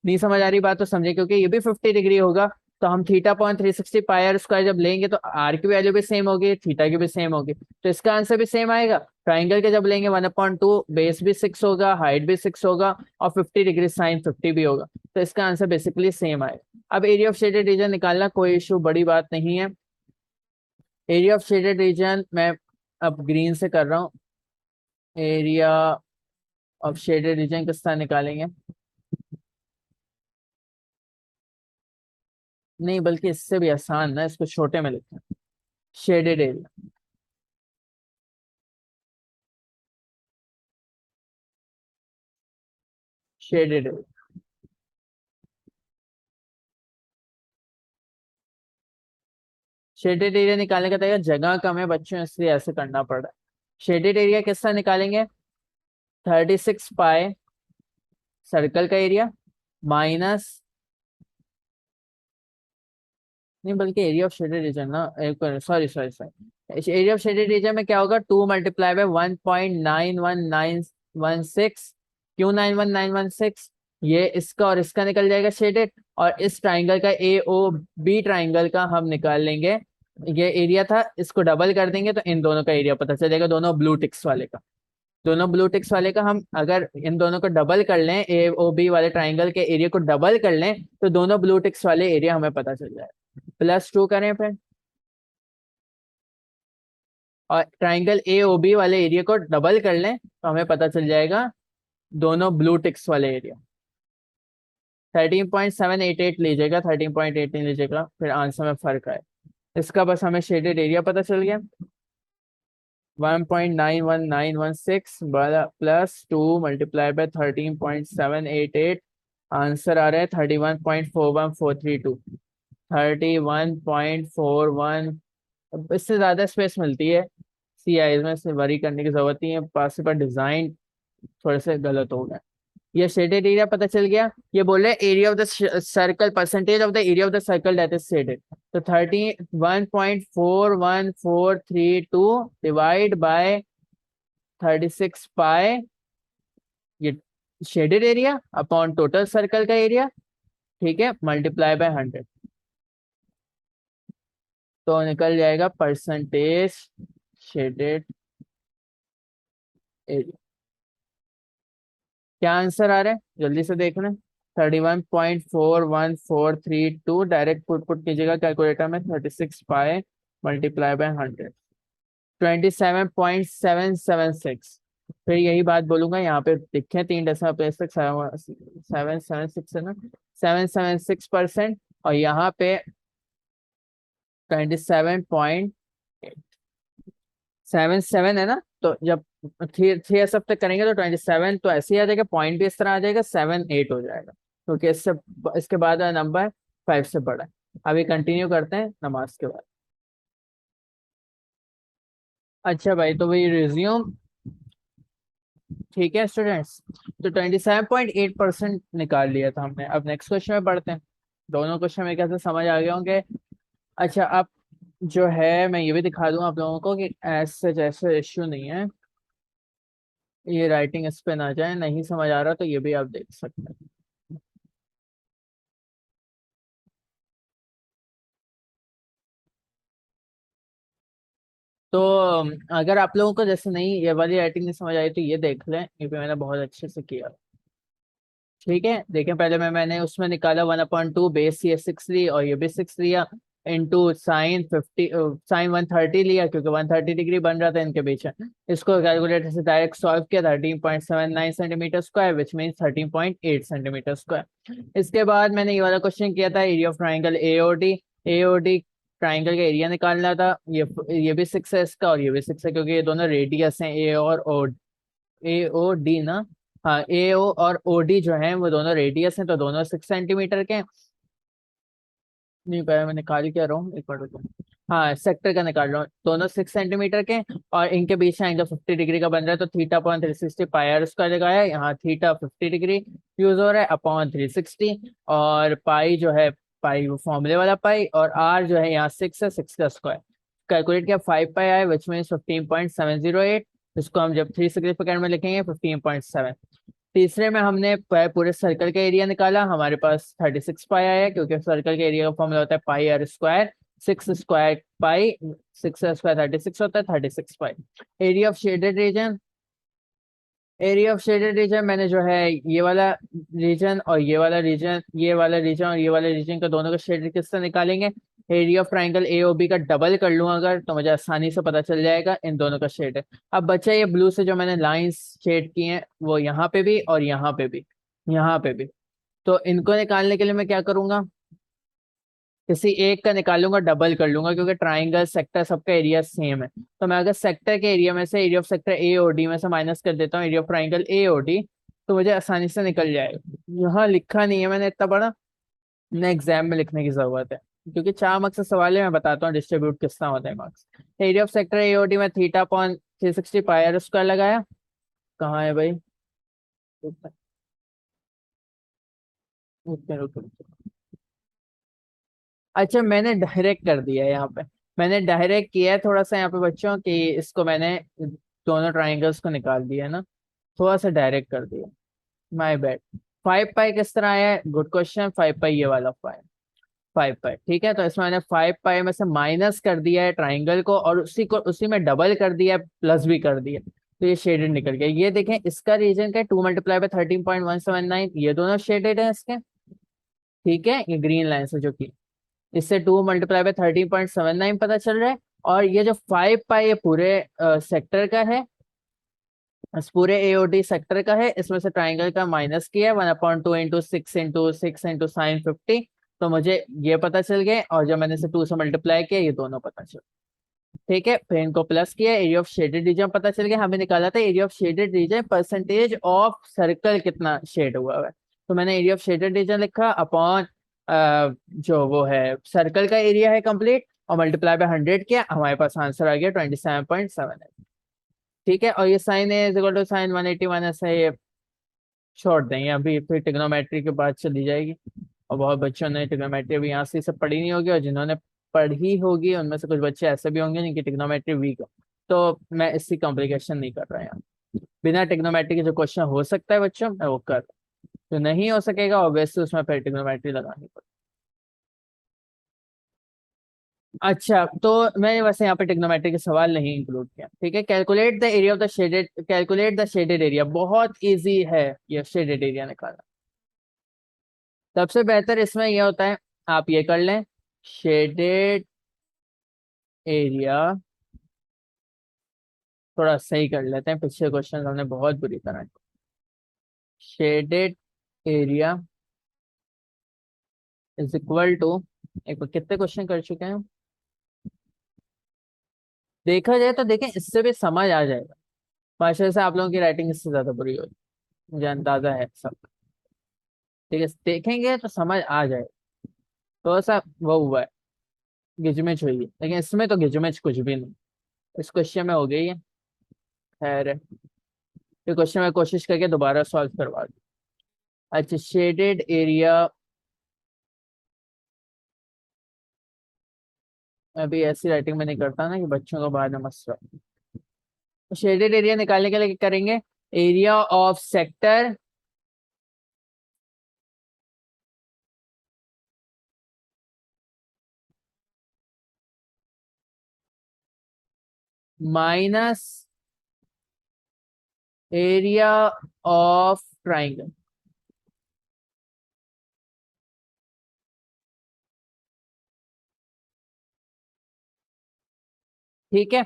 नहीं समझ आ रही बात तो समझे, क्योंकि ये भी 50 डिग्री होगा। तो हम θ.360 πr² जब लेंगे, तो आर की वैल्यू भी सेम होगी, थीटा की भी सेम होगी, तो इसका आंसर भी सेम आएगा। ट्राइंगल के जब लेंगे 1/2, बेस भी 6 होगा, हाइट भी 6 होगा, और 50 डिग्री साइन 50 भी होगा, तो इसका आंसर बेसिकली सेम आएगा। अब एरिया ऑफ शेडेड रीजन निकालना कोई इशू, बड़ी बात नहीं है। एरिया ऑफ शेडेड रीजन मैं अब ग्रीन से कर रहा हूँ। एरिया ऑफ शेडेड रीजन किस तरह निकालेंगे? नहीं, बल्कि इससे भी आसान ना, इसको छोटे में लिखते हैं। Shaded area, shaded area. Shaded area निकालने का तरीका, जगह कम है बच्चों, इसलिए ऐसे करना पड़ रहा है। शेडेड एरिया किस तरह निकालेंगे? 36 पाई सर्कल का एरिया माइनस, नहीं बल्कि एरिया ऑफ शेडेड रीजन ना, sorry sorry sorry, area of shaded reason में क्या होगा? 2 × 1.91916। क्यों 91916? ये इसका और इसका निकल जाएगा शेडेड, और इस ट्राइंगल का AOB ट्राइंगल का हम निकाल लेंगे। ये एरिया था, इसको डबल कर देंगे तो इन दोनों का एरिया पता चलेगा, दोनों ब्लू टिक्स वाले का। दोनों ब्लू टिक्स वाले का हम अगर इन दोनों को डबल कर लें, AOB वाले ट्राइंगल के एरिया को डबल कर लें, तो दोनों ब्लू टिक्स वाले एरिया हमें पता चल जाएगा। +2 करें फिर, और ट्राइंगल AOB वाले एरिया को डबल कर लें, तो हमें पता चल जाएगा दोनों ब्लू टिक्स वाले एरिया। 13.788 लीजिएगा, 13.18 लीजिएगा, फिर आंसर में फर्क आए। इसका बस हमें शेडेड एरिया पता चल गया। 1.91916 +2 × 13.788, आंसर आ रहा है 31.41432। 31.41। अब इससे ज्यादा स्पेस मिलती है CI में, से वरी करने की जरूरत नहीं है, पास पर डिजाइन थोड़े से गलत हो गए। ये शेडेड एरिया पता चल गया। ये बोले area of the circle, percentage of the area of the circle that is shaded. तो 31.41432 डिवाइड बाय 36 पाई, ये shaded area upon total circle का एरिया, ठीक है, मल्टीप्लाई बाय 100, तो निकल जाएगा परसेंटेज शेडेड एरिया। क्या आंसर आ रहा है जल्दी से देखना। 31.41432 डायरेक्ट पुट कीजिएगा कैलकुलेटर में, 36 पाए मल्टीप्लाई बाय 100, 27.776। फिर यही बात बोलूंगा, यहाँ पे दिखे 3 डेसिमल प्लेस तक 776 है ना, 776%, और यहाँ पे 27.77 है ना, तो जब थ्री थ्री सब तक करेंगे तो 27, तो ऐसे ही आ जाएगा, पॉइंट भी इस तरह आ जाएगा, 78 हो जाएगा, क्योंकि इससे इसके बाद नंबर 5 से बड़ा है। अभी कंटिन्यू करते हैं नमाज के बाद। अच्छा भाई, तो वही रिज्यूम, ठीक है स्टूडेंट्स, तो 27.8% निकाल लिया था हमने। अब नेक्स्ट क्वेश्चन में पढ़ते हैं। दोनों क्वेश्चन मेरे ख्याल से समझ आ गए होंगे। अच्छा, अब जो है मैं ये भी दिखा दूं आप लोगों को कि ऐसे जैसे इश्यू नहीं है, ये राइटिंग इस पे ना जाए, नहीं समझ आ रहा तो ये भी आप देख सकते हैं। तो अगर आप लोगों को जैसे नहीं ये वाली राइटिंग नहीं समझ आई तो ये देख लें, ये भी मैंने बहुत अच्छे से किया। ठीक है, देखें, पहले मैंने उसमें निकाला 1/2 बेस, ये 6 ली और ये भी 6 लिया, इंटू साइन 50, साइन 130 लिया, क्योंकि 130 डिग्री बन रहा था इनके बीच में। इसको कैलकुलेटर से डायरेक्ट सॉल्व किया, 13.79 centimetre square, which mean 13.8 centimetre square. इसके बाद मैंने ये वाला क्वेश्चन किया था, area of triangle AOD. AOD triangle का एरिया निकालना था। ये भी 6 है इसका, और ये भी 6 है, क्योंकि ये दोनों रेडियस हैं, ए और ओ, ए ओ डी ना, हाँ, ए ओ और ओ डी जो है वो दोनों रेडियस हैं, तो दोनों 6 सेंटीमीटर के हैं। नहीं पहले मैं निकाल क्या रहा हूँ, एक मिनट रुको। हाँ, सेक्टर का निकाल रहा हूँ, दोनों 6 सेंटीमीटर के, और इनके बीच में एंगल 50 डिग्री का बन रहा है, तो थीटा/360 पाई उसका लगाया, यहाँ थीटा 50 डिग्री यूज हो रहा है अपॉन 360, और पाई जो है, पाई वो फॉर्मूले वाला पाई, और आर जो है यहाँ 6 है, 6 का स्क्वायर कैलकुलेट किया, 5 पाई आए, विच मीन 15.708। इसको हम जब 3 सिग्निफिकेंट में लिखेंगे 15.7। तीसरे में हमने पूरे सर्कल का एरिया निकाला, हमारे पास 36 पाई आया, क्योंकि सर्कल के एरिया का फॉर्मूला होता है pi r square, 6 square pi, 6 square 36 होता है, 36 pi. Area of shaded region, area of shaded region मैंने जो है ये वाला रीजन और ये वाला रीजन, ये वाला रीजन और ये वाला रीजन का दोनों का शेड किससे निकालेंगे, area of triangle A O B का डबल कर लूंगा अगर, तो मुझे आसानी से पता चल जाएगा इन दोनों का शेड है। अब बचा ये ब्लू से जो मैंने लाइंस शेड की हैं, वो यहाँ पे भी और यहाँ पे भी, यहाँ पे भी। तो इनको निकालने के लिए मैं क्या करूंगा, किसी एक का निकालूंगा, डबल कर लूंगा, क्योंकि ट्राइंगल सेक्टर सबका एरिया सेम है। तो मैं अगर सेक्टर के एरिया में से, area of sector A O D में से माइनस कर देता हूँ area of triangle A O D, तो मुझे आसानी से निकल जाएगा। यहाँ लिखा नहीं है मैंने इतना बड़ा, ना एग्जाम में लिखने की जरूरत है, क्योंकि 4 मार्क्स का सवाल है, मैं बताता हूँ डिस्ट्रीब्यूट कितना होता है marks. Area of sector A O D में थीटा अपॉन 360 पाई स्क्वायर लगाया। कहाँ है भाई, रुकिए रुकिए रुकिए। अच्छा, मैंने डायरेक्ट कर दिया है यहाँ पे, मैंने डायरेक्ट किया है थोड़ा सा यहाँ पे बच्चों कि इसको मैंने दोनों ट्राइंगल्स को निकाल दिया है ना, थोड़ा सा डायरेक्ट कर दिया, माय बैड। 5 पाई किस तरह आया है, गुड क्वेश्चन। 5 पाई ये वाला 5 पाई, ठीक है, तो इसमें मैंने 5 पाई में से माइनस कर दिया है ट्राइंगल को, और उसी में डबल कर दिया है, प्लस भी कर दिया, तो ये शेडेड निकल गया। ये देखें, इसका रीजन का 2 × 13.179, ये दोनों शेडेड है इसके, ठीक है, ये ग्रीन लाइन से जो की, इससे 2 × 13.79 पता चल रहा है। और ये जो 5 पाई ये पूरे सेक्टर का है, इस पूरे एओडी सेक्टर का है, इसमें से ट्राइंगल का माइनस किया 1/2 इंटू 6 इंटू 6 इंटू साइन 50, तो मुझे ये पता चल गया, और जब मैंने इसे 2 से मल्टीप्लाई किया ये दोनों पता चल, ठीक है, फिर इनको प्लस किया, एरिया ऑफ शेडेड रीजन पता चल गया। हमें निकाला था area of shaded reason percentage of circle कितना शेड हुआ है, तो मैंने एरिया ऑफ शेडेड रीजन लिखा अपॉन जो वो है सर्कल का एरिया है कंप्लीट, और मल्टीप्लाई बाय 100 किया, हमारे पास आंसर आ गया 27.7 है, ठीक है। और ये sine A is equal to sine 181 ऐसा ये छोड़ देंगे अभी, फिर ट्रिग्नोमेट्री के बाद चली जाएगी। और बहुत बच्चों ने ट्रिग्नोमेट्री अभी यहाँ से सब पढ़ी नहीं होगी, और जिन्होंने पढ़ी होगी उनमें से कुछ बच्चे ऐसे भी होंगे जिनकी ट्रिग्नोमेट्री वीक हो। तो मैं इसकी कॉम्प्लिकेशन नहीं कर रहा यहाँ। बिना ट्रिग्नोमेट्री के जो क्वेश्चन हो सकता है बच्चों, मैं वो कर, जो नहीं हो सकेगा ऑब्वियसली उसमें फिर ट्रिग्नोमेट्री लगानी पड़ेगी। अच्छा, तो मैंने वैसे यहाँ पे ट्रिग्नोमेट्री के सवाल नहीं इंक्लूड किया, ठीक है। Calculate the area of the shaded, calculate the shaded area, बहुत इजी है ये शेडेड एरिया निकालना। सबसे बेहतर इसमें यह होता है, आप ये कर लें, शेडेड एरिया। थोड़ा सही कर लेते हैं, पिछले क्वेश्चन हमने बहुत बुरी तरह। Shaded area is equal to, एक बार कितने क्वेश्चन कर चुके हैं, देखा जाए तो देखें इससे भी समझ आ जाएगा। माशा से आप लोगों की राइटिंग इससे ज्यादा बुरी होगी, मुझे अंदाजा है सब। ठीक है, देखेंगे तो समझ आ जाए। थोड़ा सा वो हुआ है, गिजमिच हुई है, लेकिन इसमें तो गिजमिच कुछ भी नहीं, इस क्वेश्चन में हो गई है। खैर, ये क्वेश्चन मैं कोशिश करके दोबारा सॉल्व करवा दूँ। अच्छा, शेडेड एरिया, अभी ऐसी राइटिंग में नहीं करता ना कि बच्चों को बाद में मसला। शेडेड एरिया निकालने के लिए क्या करेंगे, area of sector minus area of triangle. ठीक है,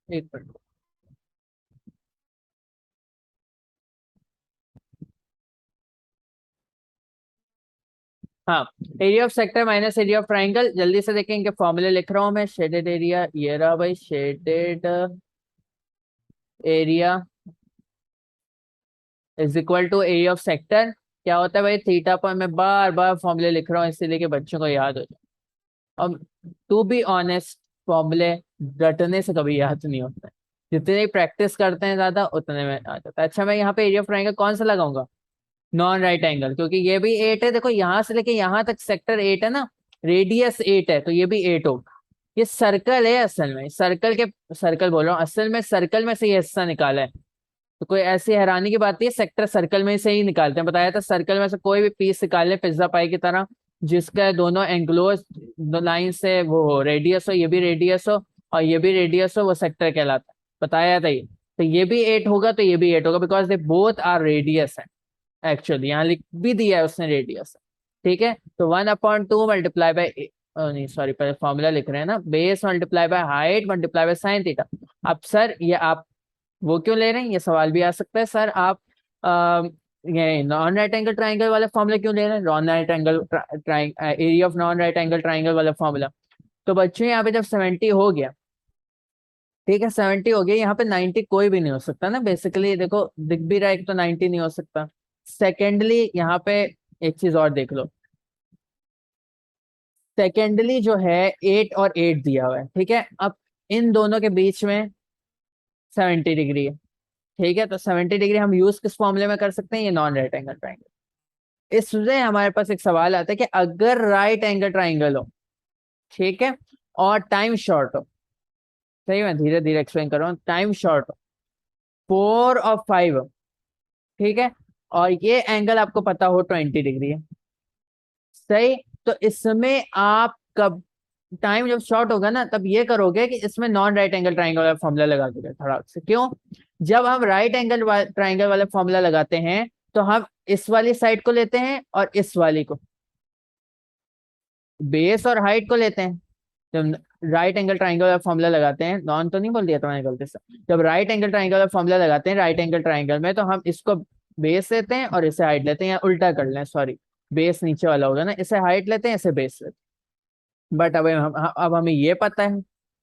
एक मिनट। हाँ, area of sector minus area of triangle, जल्दी से देखें, इनके फॉर्मूले लिख रहा हूं मैं। शेडेड एरिया ये रहा भाई, shaded area is equal to area of sector. क्या होता है भाई, थीटा पर, मैं बार बार फॉर्मूले लिख रहा हूँ इसीलिए कि बच्चों को याद हो जाए। अब टू बी ऑनेस्ट, फॉर्मूले रटने से कभी याद नहीं होते हैं। जितनी प्रैक्टिस करते हैं ज्यादा उतने में आ जाता है। अच्छा, मैं यहाँ पे एरिया ऑफ ट्राइंगल कौन सा लगाऊंगा, नॉन राइट एंगल, क्योंकि ये भी 8 है। देखो यहाँ से लेके यहाँ तक सेक्टर 8 है ना, रेडियस 8 है, तो ये भी 8 होगा। ये सर्कल है असल में, सर्कल के, सर्कल बोल रहा हूँ, असल में सर्कल में से ये हिस्सा निकाला है। तो कोई ऐसी हैरानी की बात नहीं है, सेक्टर सर्कल में से ही निकालते हैं। बताया था, सर्कल में से कोई भी पीस निकाल ले पिज्जा पाई की तरह, जिसका दोनों एंग्लोज लाइन से वो रेडियस हो, ये भी रेडियस हो और ये भी रेडियस हो, वो सेक्टर कहलाता है। बताया था ये। तो ये भी 8 होगा तो ये भी 8 होगा, because they both are radius है। एक्चुअली यहाँ लिख भी दिया है उसने, रेडियस। ठीक है, तो 1/2 मल्टीप्लाई बाय, नहीं सॉरी, पहले फॉर्मूला लिख रहे हैं ना, base multiply by height multiply by sine theta. अब सर ये आप वो क्यों ले रहे हैं, ये सवाल भी आ सकता है, सर आप ये नॉन राइट एंगल ट्राइंगल वाला फॉर्मूला क्यों ले रहे हैं, non right angle area of non right angle triangle वाला फॉर्मूला। तो बच्चों यहाँ पे जब 70 हो गया, ठीक है 70 हो गया, यहाँ पे 90 कोई भी नहीं हो सकता ना बेसिकली, देखो दिख भी रहा है कि तो 90 नहीं हो सकता। सेकेंडली यहाँ पे एक चीज और देख लो, सेकेंडली जो है 8 और 8 दिया हुआ है, ठीक है। अब इन दोनों के बीच में 70 डिग्री है, ठीक है। तो 70 डिग्री हम यूज किस फॉर्मूले में कर सकते हैं, ये नॉन राइट एंगल ट्राइंगल। इससे हमारे पास एक सवाल आता है कि अगर राइट एंगल ट्राइंगल हो, ठीक है, और टाइम शॉर्ट हो, सही, मैं धीरे धीरे एक्सप्लेन कर रहा हूँ, टाइम शॉर्ट हो, 4 और 5, ठीक है, और ये एंगल आपको पता हो 20 डिग्री है, सही। तो इसमें आप कब टाइम जब शॉर्ट होगा ना, तब ये करोगे कि इसमें नॉन राइट एंगल ट्राइंगल वाला फॉर्मूला लगा दोगे थोड़ा से। क्यों, जब हम राइट एंगल ट्राइंगल वाला फॉर्मूला लगाते हैं तो हम इस वाली साइड को लेते हैं और इस वाली को, बेस और हाइट को लेते हैं। जब राइट एंगल ट्राइंगल वाला फॉर्मूला लगाते हैं, नॉन तो नहीं बोल दिया था मैंने गलती से, जब राइट एंगल ट्राइंगल वाला फॉर्मूला लगाते हैं राइट एंगल ट्राइंगल में, तो हम इसको बेस लेते हैं और इसे हाइट लेते हैं, या उल्टा कर लें, सॉरी, बेस नीचे वाला होगा ना, इसे हाइट लेते हैं, इसे बेस लेते हैं। बट अब हमें ये पता है,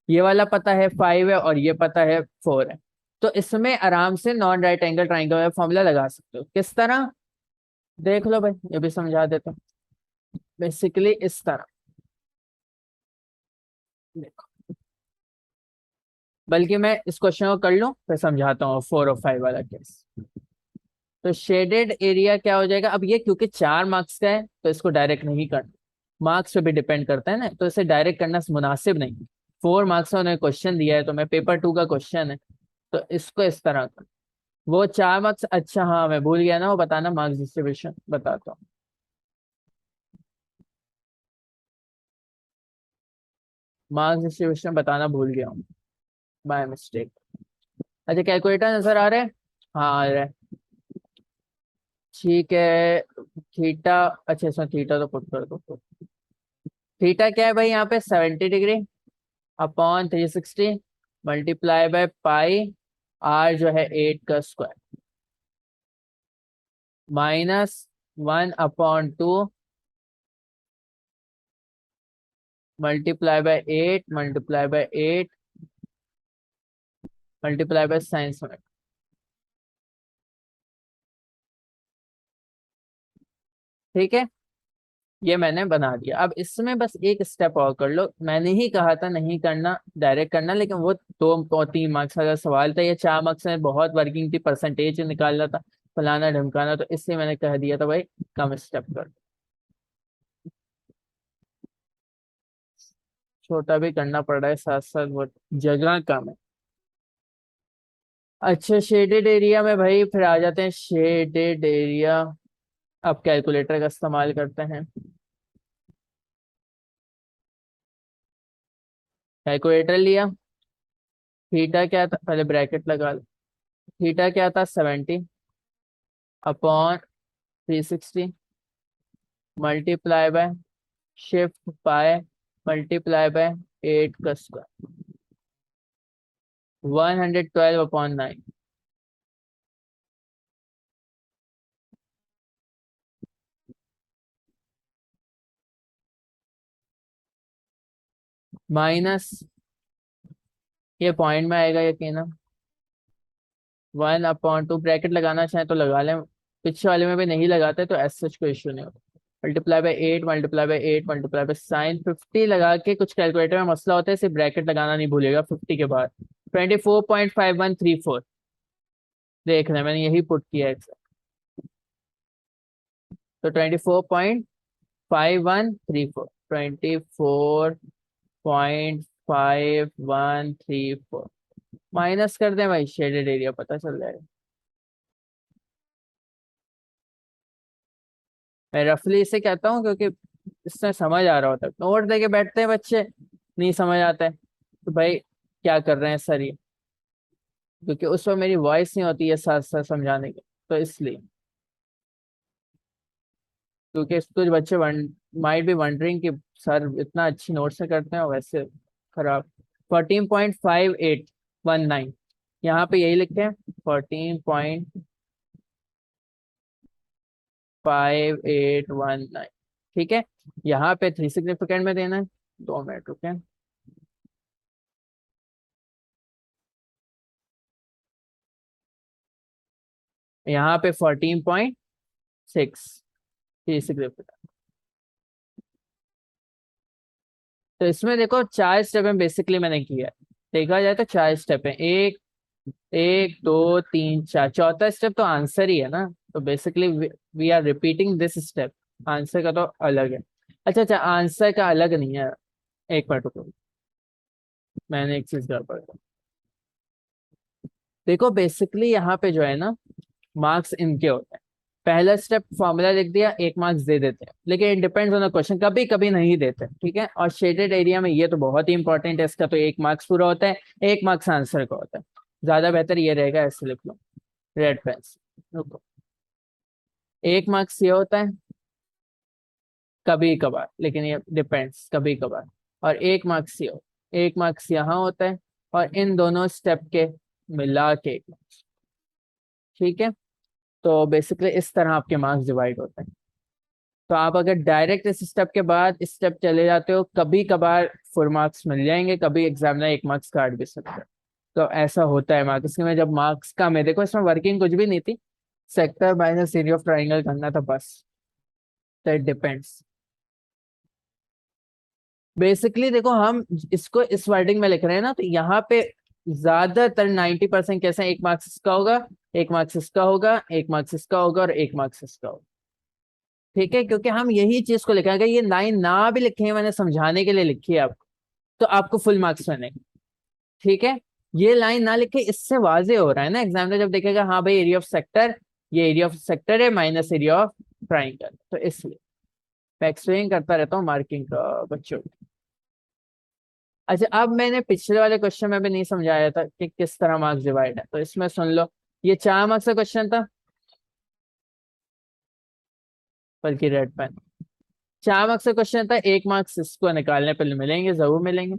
ये वाला पता है 5 है और ये पता है 4 है। तो इसमें आराम से नॉन राइट एंगल ट्राइंगल का फॉर्मूला लगा सकते हो। किस तरह? देख लो भाई, ये भी समझा देता हूँ। बेसिकली इस तरह देखो, बल्कि मैं इस क्वेश्चन को कर लूं फिर समझाता हूँ 4 और 5 वाला केस। तो शेडेड एरिया क्या हो जाएगा? अब ये क्योंकि 4 मार्क्स का है तो इसको डायरेक्ट नहीं करना, मार्क्स पे भी डिपेंड करता है ना, तो इसे डायरेक्ट करना मुनासिब नहीं। 4 मार्क्स का उन्होंने क्वेश्चन दिया है, तो मैं पेपर 2 का क्वेश्चन है, तो इसको इस तरह कर। वो 4 मार्क्स, अच्छा हाँ मैं भूल गया ना, वो बताना मार्क्स डिस्ट्रीब्यूशन बताता हूँ। मार्क्स डिस्ट्रीब्यूशन बताना भूल गया हूँ, बाय मिस्टेक। अच्छा कैलकुलेटर नजर आ रहा है? हाँ आ रहा है। ठीक है। थीटा, अच्छा इसमें थीटा तो पुट कर दो। थीटा क्या है भाई यहाँ पे? 70 degree upon 360 multiply by pi, r जो है 8 का square, -1/2 multiply by 8 multiply by 8 multiply by sine 7। ठीक है, ये मैंने बना दिया। अब इसमें बस एक स्टेप और कर लो, मैंने ही कहा था नहीं करना डायरेक्ट करना, लेकिन वो 2 और 3 मार्क्स का सवाल था, ये 4 मार्क्स में बहुत वर्किंग थी, परसेंटेज निकालना था, फलाना ढमकाना, तो इसलिए मैंने कह दिया था भाई कम स्टेप कर, छोटा भी करना पड़ रहा है साथ साथ, वो जगह कम है। अच्छा शेडेड एरिया में भाई फिर आ जाते हैं, शेडेड एरिया अब कैलकुलेटर का इस्तेमाल करते हैं। कैलकुलेटर लिया, थीटा क्या था, पहले ब्रैकेट लगा लो। थीटा क्या था? 70 अपॉन 360 मल्टीप्लाई बाय शिफ्ट पाए मल्टीप्लाई बाय 8 का स्क्वायर, 112/9 माइनस, ये पॉइंट में आएगा यकीन, 1/2 ब्रैकेट लगाना चाहे तो लगा लें, पिछले वाले में भी नहीं लगाते तो ऐसा सच कोई इशू नहीं होता। Multiply by 8 multiply by 8 multiply by sign 50 लगा के, कुछ कैलकुलेटर में मसला होता है, सिर्फ ब्रैकेट लगाना नहीं भूलेगा 50 के बाद, 24.5134। देख रहे हैं मैंने यही पुट किया है, तो 24.5134, 24.5134 माइनस कर दें भाई, शेडेड एरिया पता चल जाएगा। मैं रफली इसे कहता हूँ क्योंकि इससे समझ आ रहा होता है, नोट देके बैठते हैं बच्चे, नहीं समझ आता है तो भाई क्या कर रहे हैं सर ये, क्योंकि उस वक्त मेरी वॉइस नहीं होती है साथ साथ समझाने की, तो इसलिए, क्योंकि कुछ बच्चे माइट बी वंडरिंग कि सर इतना अच्छी नोट से करते हैं और वैसे खराब। 14.5819, यहाँ पे यही लिखते हैं 14.5819। ठीक है, यहाँ पे 3 सिग्निफिकेंट में देना है, 2 मिनट रुके। यहाँ पे 14.6 3 सिग्निफिकेंट। तो इसमें देखो 4 स्टेप में बेसिकली मैंने किया है, देखा जाए तो 4 स्टेप है, एक एक दो तीन चार, चौथा स्टेप तो आंसर ही है ना, तो basically we are repeating this step, answer का तो अलग है। अच्छा अच्छा, आंसर का अलग नहीं है, एक मिनट रुको, मैंने एक चीज गड़बड़ कर, देखो बेसिकली यहाँ पे जो है ना, मार्क्स इनके होते हैं, पहला स्टेप फॉर्मूला लिख दिया 1 मार्क्स दे देते हैं, लेकिन it depends on the question, कभी कभी नहीं देते, ठीक है। और शेडेड एरिया में ये तो बहुत ही इंपॉर्टेंट है, इसका तो 1 मार्क्स पूरा होता है, 1 मार्क्स आंसर का होता है, ज्यादा बेहतर ये रहेगा ऐसे लिख लो, रेड पेन से। रुको, 1 मार्क्स ये होता है कभी कभार, लेकिन ये डिपेंड्स कभी कभार, और 1 मार्क्स ये, 1 मार्क्स यहाँ होता है, और इन दोनों स्टेप के मिला के 1 मार्क्स। ठीक है, तो बेसिकली इस तरह आपके मार्क्स डिवाइड होते हैं। तो आप अगर डायरेक्ट इस स्टेप के बाद इस स्टेप चले जाते हो, कभी कभार 4 मार्क्स मिल जाएंगे, कभी एग्जामिनर 1 मार्क्स काट भी सकता है। तो ऐसा होता है मार्क्स में, जब मार्क्स कम है। देखो इसमें वर्किंग कुछ भी नहीं थी, sector minus area of triangle करना था बस। तो इट डिपेंड्स। बेसिकली देखो हम इसको इस वर्डिंग में लिख रहे हैं ना, तो यहाँ पे ज्यादातर 90% कैसे, 1 मार्क्स इसका होगा, 1 मार्क्स इसका होगा, 1 मार्क्स इसका होगा और 1 मार्क्स इसका होगा। ठीक है, क्योंकि हम यही चीज को लिखेंगे। अगर ये लाइन ना भी लिखे हैं, मैंने समझाने के लिए लिखी है आपको, तो आपको फुल मार्क्स मिलेंगे। ठीक है, ये लाइन ना लिखे, इससे वाजे हो रहा है ना, एग्जामिनर जब देखेगा हाँ भाई एरिया ऑफ सेक्टर, ये एरिया ऑफ सेक्टर है माइनस एरिया ऑफ ट्राइंगल, तो इसलिए मैं एक्सप्लेन करता रहता हूँ मार्किंग का बच्चों को। अच्छा, अब मैंने पिछले वाले क्वेश्चन में भी नहीं समझाया था कि किस तरह मार्क्स डिवाइड है, तो इसमें सुन लो। ये 4 मार्क्स का क्वेश्चन था, बल्कि रेड पेन। 4 मार्क्स का क्वेश्चन था, 1 मार्क्स इसको निकालने पर मिलेंगे, जरूर मिलेंगे।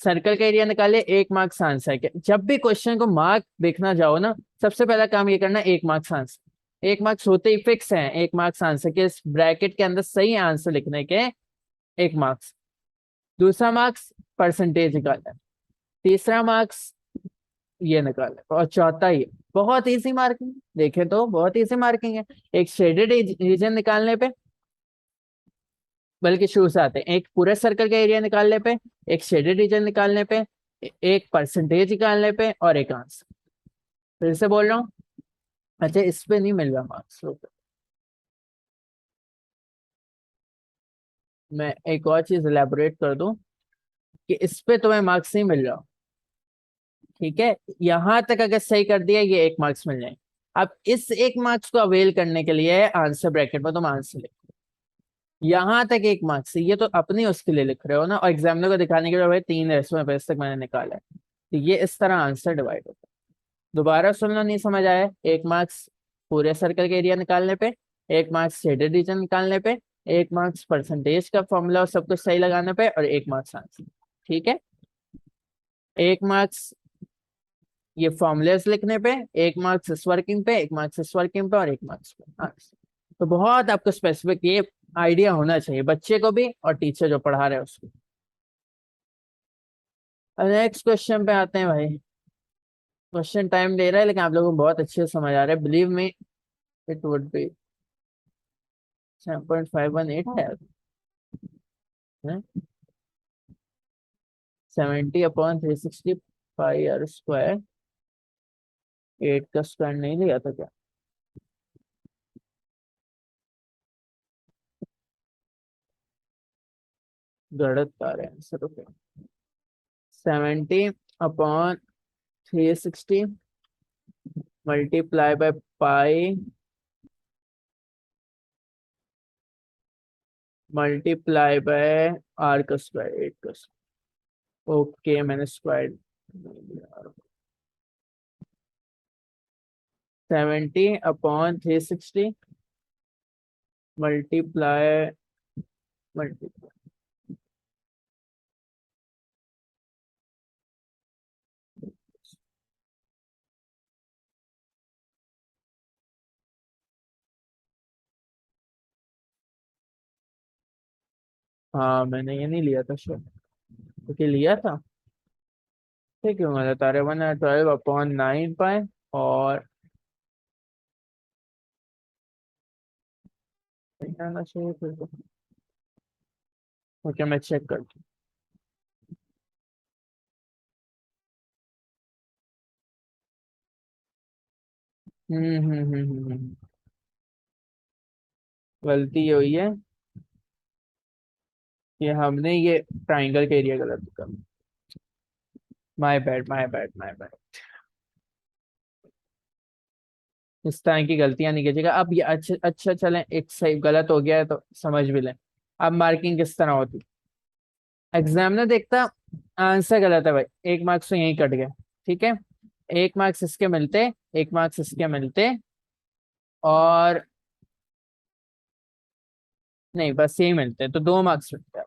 सर्कल का एरिया निकाले, 1 मार्क्स आंसर के। जब भी क्वेश्चन को मार्क देखना जाओ ना, सबसे पहला काम ये करना, 1 मार्क्स आंसर। 1 मार्क्स होते ही फिक्स है, 1 मार्क्स आंसर के, इस ब्रैकेट के अंदर सही आंसर लिखने के 1 मार्क्स। दूसरा मार्क्स परसेंटेज निकालना है। तीसरा मार्क्स ये निकाले, और चौथा ये। बहुत इजी मार्किंग, देखे तो बहुत इजी मार्किंग है। एक शेडेड रीजन निकालने पे, बल्कि शुरू से आते हैं, एक पूरे सर्कल का एरिया निकालने पे, एक शेडेड रीजन निकालने पे, एक परसेंटेज निकालने पे, और एक आंसर। फिर से बोल रहा हूँ। अच्छा, इस पे नहीं मिल रहा मार्क्स, मैं एक और चीज इलेबोरेट कर दूं कि इस पे तुम्हें मार्क्स नहीं मिल रहा। ठीक है, यहां तक अगर सही कर दिया, ये 1 मार्क्स मिल जाए। अब इस 1 मार्क्स को अवेल करने के लिए आंसर ब्रैकेट में तुम आंसर लिखो। यहां तक 1 मार्क्स, ये तो अपनी उसके लिए लिख रहे हो ना, और एग्जामिनर को दिखाने के लिए भाई 3 तक मैंने निकाला है। तो ये इस तरह आंसर डिवाइड होता है। दोबारा सुनना, नहीं समझ आया? 1 मार्क्स पूरे सर्कल के एरिया निकालने पे, 1 मार्क्स शेडेड रीजन निकालने पे, 1 मार्क्स परसेंटेज का फॉर्मूला और सब कुछ सही लगाने पे, और 1 मार्क्स आंसर। ठीक है, 1 मार्क्स ये फॉर्मूलेस लिखने पे, 1 मार्क्स इस वर्किंग पे, 1 मार्क्स इस वर्किंग पे, और 1 मार्क्स पे आंसर। तो बहुत आपको स्पेसिफिक ये आइडिया होना चाहिए, बच्चे को भी और टीचर जो पढ़ा रहे हैं उसको। नेक्स्ट क्वेश्चन पे आते हैं भाई। क्वेश्चन टाइम ले रहा है, लेकिन आप लोगों को बहुत अच्छे से समझ आ रहा है, believe me. It would be 7.518 है। 70/360 पाई r² 8 का स्क्वायर नहीं लिया था क्या? गलत आ रहे हैं answer. Okay, 70/360 multiply by pi multiply by r का स्क्वायर, 8 का स्क्वायर। ओके, मैंने स्क्वायर 70/360 मल्टीप्लाई मल्टीप्लाई। हाँ, मैंने ये नहीं लिया था श्योर, क्योंकि लिया था। ठीक है, मैं बता रहे 112/9 पाए, और आना चाहिए फिर तो। ओके, मैं चेक करता हूँ। गलती ये हुई है कि हमने ये ट्राइंगल के एरिया गलत कर। My bad, my bad, my bad. इस तरह की गलतियां नहीं कीजिएगा। अब ये अच्छा अच्छा, चलें, एक सही गलत हो गया है तो समझ भी लें। अब मार्किंग किस तरह होती? एग्जामिनर देखता आंसर गलत है भाई, 1 मार्क्स तो यहीं कट गया। ठीक है, 1 मार्क्स इसके मिलते, 1 मार्क्स इसके मिलते, और नहीं, बस यही मिलते, तो 2 मार्क्स मिलते हैं।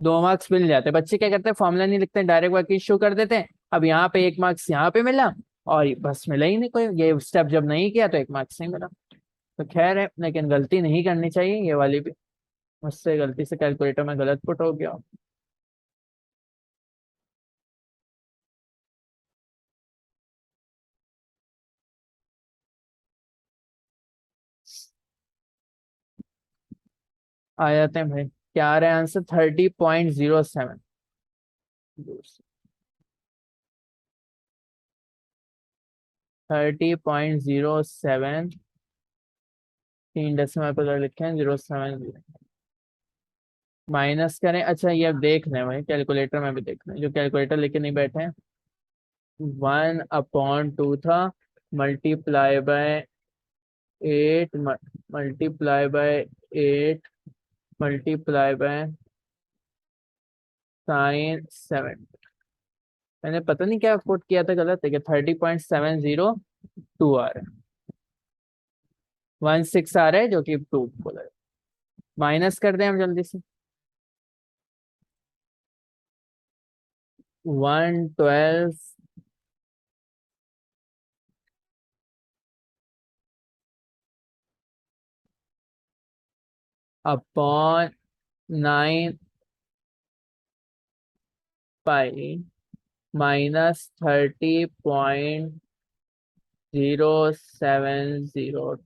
2 मार्क्स मिल जाते, बच्चे क्या करते हैं, फॉर्मूला नहीं लिखते, डायरेक्ट वर्किंग शो कर देते हैं। अब यहाँ पे 1 मार्क्स यहाँ पे मिला, और बस मिला ही नहीं कोई, ये स्टेप जब नहीं किया तो 1 मार्क्स नहीं मिला। तो खैर है, लेकिन गलती नहीं करनी चाहिए ये वाली भी। मुझसे गलती से कैलकुलेटर में गलत पुट हो गया। आ जाते हैं भाई, क्या आ रहा है आंसर? 30.07। 30.07। 3 डेसिमल पर अगर लिखे हैं 0.7। माइनस करें, अच्छा ये अब देख रहे हैं भाई, कैलकुलेटर में भी देख रहे हैं, जो कैलकुलेटर लेके नहीं बैठे हैं। 1/2 था, multiply by 8, multiply by 8, multiply bye sin 7। मैंने पता नहीं क्या पुट किया था गलत है क्या? 30.702 आ रहा है। 16 आ रहा है, जो कि 2 बोला है। माइनस कर दें हम जल्दी से। 112 अपॉन 9 पाई माइनस 30.0702।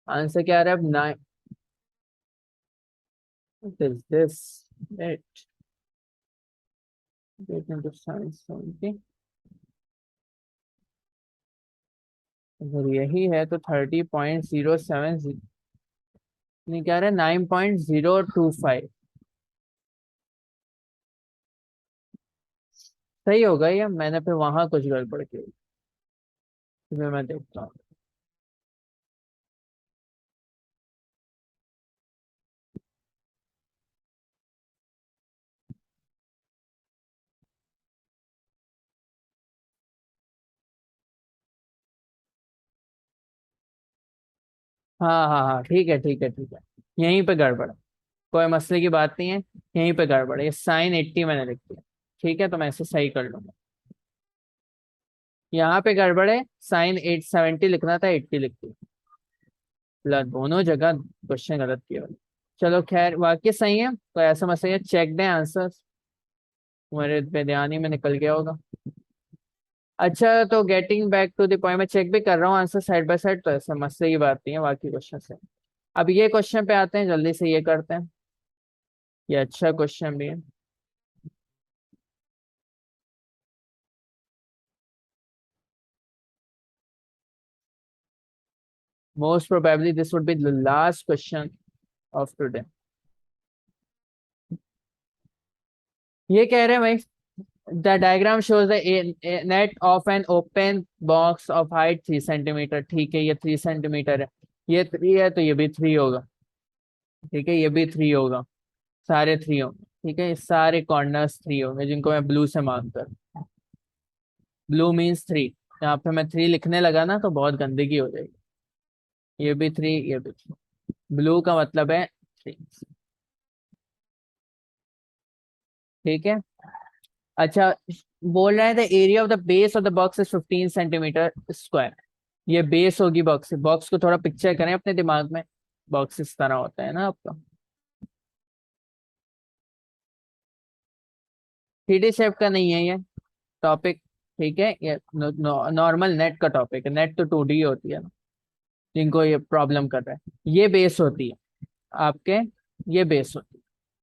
आंसर क्या आ रहा है अब? 9। What is this? Eight. 8 into sin 70। अगर यही है तो 30.070, नहीं क्या रहा है? 9.025। सही होगा या मैंने फिर वहां कुछ गड़बड़ की? फिर मैं देखता हूँ। हाँ हाँ हाँ, ठीक है ठीक है ठीक है। यहीं पे गड़बड़ है, कोई मसले की बात नहीं है। यहीं पे गड़बड़ है, ये sin 80 मैंने लिख दिया। ठीक है, तो मैं इसे सही कर लूंगा। यहाँ पे गड़बड़ है, sin 870 लिखना था, 80 लिख दिया। दोनों जगह क्वेश्चन गलत किया। चलो खैर, वाक्य सही है तो ऐसा मसला है, चेक दें आंसर। तुम्हारे पे ध्यान ही में निकल गया होगा। अच्छा, तो getting back to the point, मैं चेक भी कर रहा हूँ आंसर साइड बाय साइड, तो ऐसा मसले की बात नहीं है, बाकी क्वेश्चन से। अब ये क्वेश्चन पे आते हैं, जल्दी से ये करते हैं। ये अच्छा क्वेश्चन भी है। Most probably this would be the last question of today. ये कह रहे हैं भाई, the diagram shows the net of an open box of height 3 centimetre. ठीक है, ये 3 सेंटीमीटर है, ये 3 है तो ये भी 3 होगा। ठीक है, ये भी 3 होगा, सारे 3 होंगे। ठीक है, ये सारे कॉर्नर्स 3 होंगे, जिनको मैं ब्लू से मार्क कर। Blue means 3। यहाँ पे मैं 3 लिखने लगा ना तो बहुत गंदगी हो जाएगी। ये भी 3, ये भी 3। ब्लू का मतलब है 3। ठीक है। अच्छा, बोल रहे थे area of the base of the box is 15 centimetre square. ये बेस होगी बॉक्स। बॉक्स को थोड़ा पिक्चर करें अपने दिमाग में। बॉक्स इस तरह होता है ना आपका, 3D शेप का नहीं है ये टॉपिक। ठीक है, ये नॉर्मल नेट का टॉपिक है। नेट तो 2D होती है ना, जिनको ये प्रॉब्लम कर रहा है। ये बेस होती है आपके, ये बेस होती है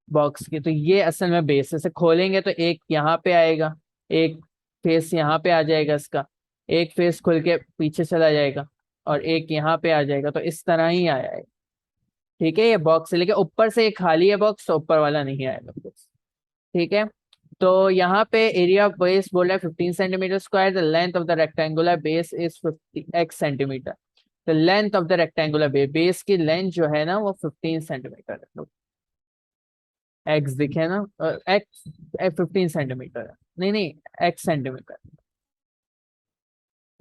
बॉक्स की। तो ये असल में बेस, इसे खोलेंगे तो एक यहाँ पे आएगा, एक फेस यहाँ पे आ जाएगा इसका, एक फेस खुल के पीछे चला जाएगा, और एक यहाँ पे आ जाएगा। तो इस तरह ही आया है। ठीक है, ये बॉक्स है, लेकिन ऊपर से ये खाली है बॉक्स, तो ऊपर वाला नहीं आएगा बॉक्स। ठीक है, तो यहाँ पे एरिया ऑफ बेस बोल रहा है 15 centimetre square. The length of the rectangular base is 50 x centimetre. The length of the rectangular base, base की लेंथ जो है ना वो 15 सेंटीमीटर है। एक्स दिखे ना, एक्स 15 सेंटीमीटर है। नहीं नहीं, एक्स सेंटीमीटर।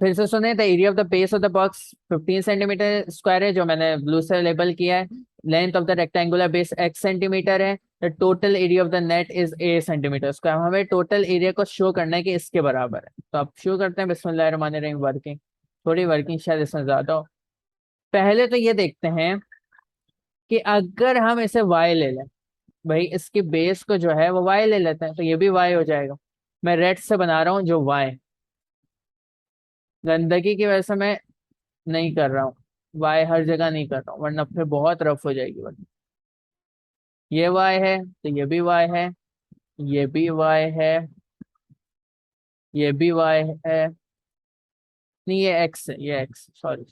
फिर से सुने, the area of the base of the box 15 centimetre square है, जो मैंने ब्लू से लेबल किया है। Length of the rectangular base x centimetre है। The total area of the net is A centimetre square. हमें टोटल एरिया को show करना है कि इसके बराबर है, तो आप शो करते हैं। बिस्मिल्लाहिर्रहमानिर्रहीम। वर्किंग, थोड़ी वर्किंग शायद इसमें ज्यादा हो। पहले तो ये देखते हैं कि अगर हम इसे y ले लें, भाई इसकी बेस को जो है वो y ले लेते हैं, तो ये भी y हो जाएगा। मैं रेड से बना रहा हूँ जो y, गंदगी की वजह से मैं नहीं कर रहा हूँ, y हर जगह नहीं कर रहा हूँ वरना फिर बहुत रफ हो जाएगी वरना। ये y है तो ये भी y है, ये भी y है, ये भी y है, नहीं ये x है, ये x, सॉरी,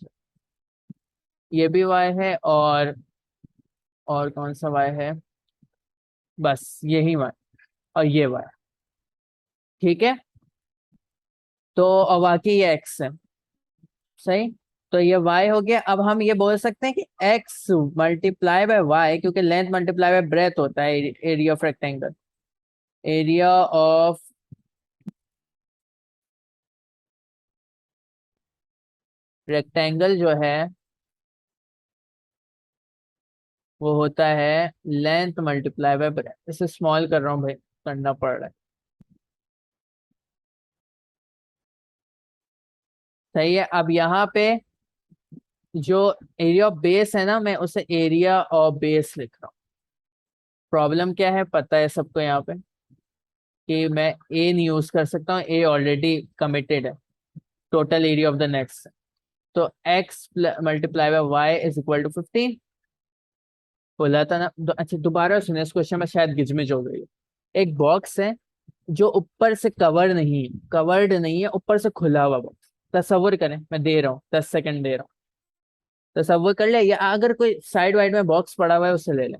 ये भी y है, और कौन सा y है, बस यही y, और ये y। ठीक है, तो और बाकी ये x है, सही। तो ये y हो गया। अब हम ये बोल सकते हैं कि x मल्टीप्लाई बाय y, क्योंकि लेंथ मल्टीप्लाई बाय ब्रेथ होता है area of rectangle. Area of rectangle जो है वो होता है लेंथ मल्टीप्लाई बाय ब्रेथ। इसे स्मॉल कर रहा हूँ भाई, करना पड़ रहा है। सही है। अब यहाँ पे जो एरिया ऑफ बेस है ना, मैं उसे एरिया ऑफ बेस लिख रहा हूँ। प्रॉब्लम क्या है पता है सबको यहाँ पे, कि मैं ए नहीं यूज कर सकता हूँ, ए ऑलरेडी कमिटेड है, total area of the next. तो x multiply by Y is equal to 15। बोला था ना अच्छा दोबारा सुने इस क्वेश्चन में, शायद गिजमिज हो गई। एक बॉक्स है जो ऊपर से कवर्ड नहीं है, ऊपर से खुला हुआ बॉक्स। तसव्वुर करें, मैं दे रहा हूँ 10 सेकंड दे रहा हूँ, तसव्वुर कर ले, या अगर कोई साइड वाइड में बॉक्स पड़ा हुआ है उससे ले ले।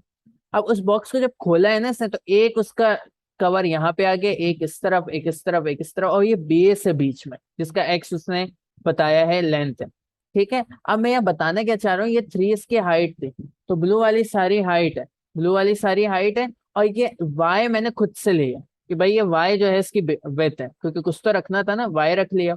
अब उस बॉक्स को जब खोला है ना इसने, तो एक उसका कवर यहाँ पे आ गया, एक इस तरफ, एक इस तरफ, एक इस तरफ, और ये बेस है बीच में जिसका एक्स उसने बताया है लेंथ है। ठीक है, अब मैं यहाँ बताना क्या चाह रहा हूँ, ये 3 इसकी हाइट थी, तो ब्लू वाली सारी हाइट है, ब्लू वाली सारी हाइट है, और ये वाई मैंने खुद से लिया कि भाई ये वाई जो है इसकी विड्थ है, क्योंकि कुछ तो रखना था ना, वाई रख लिया,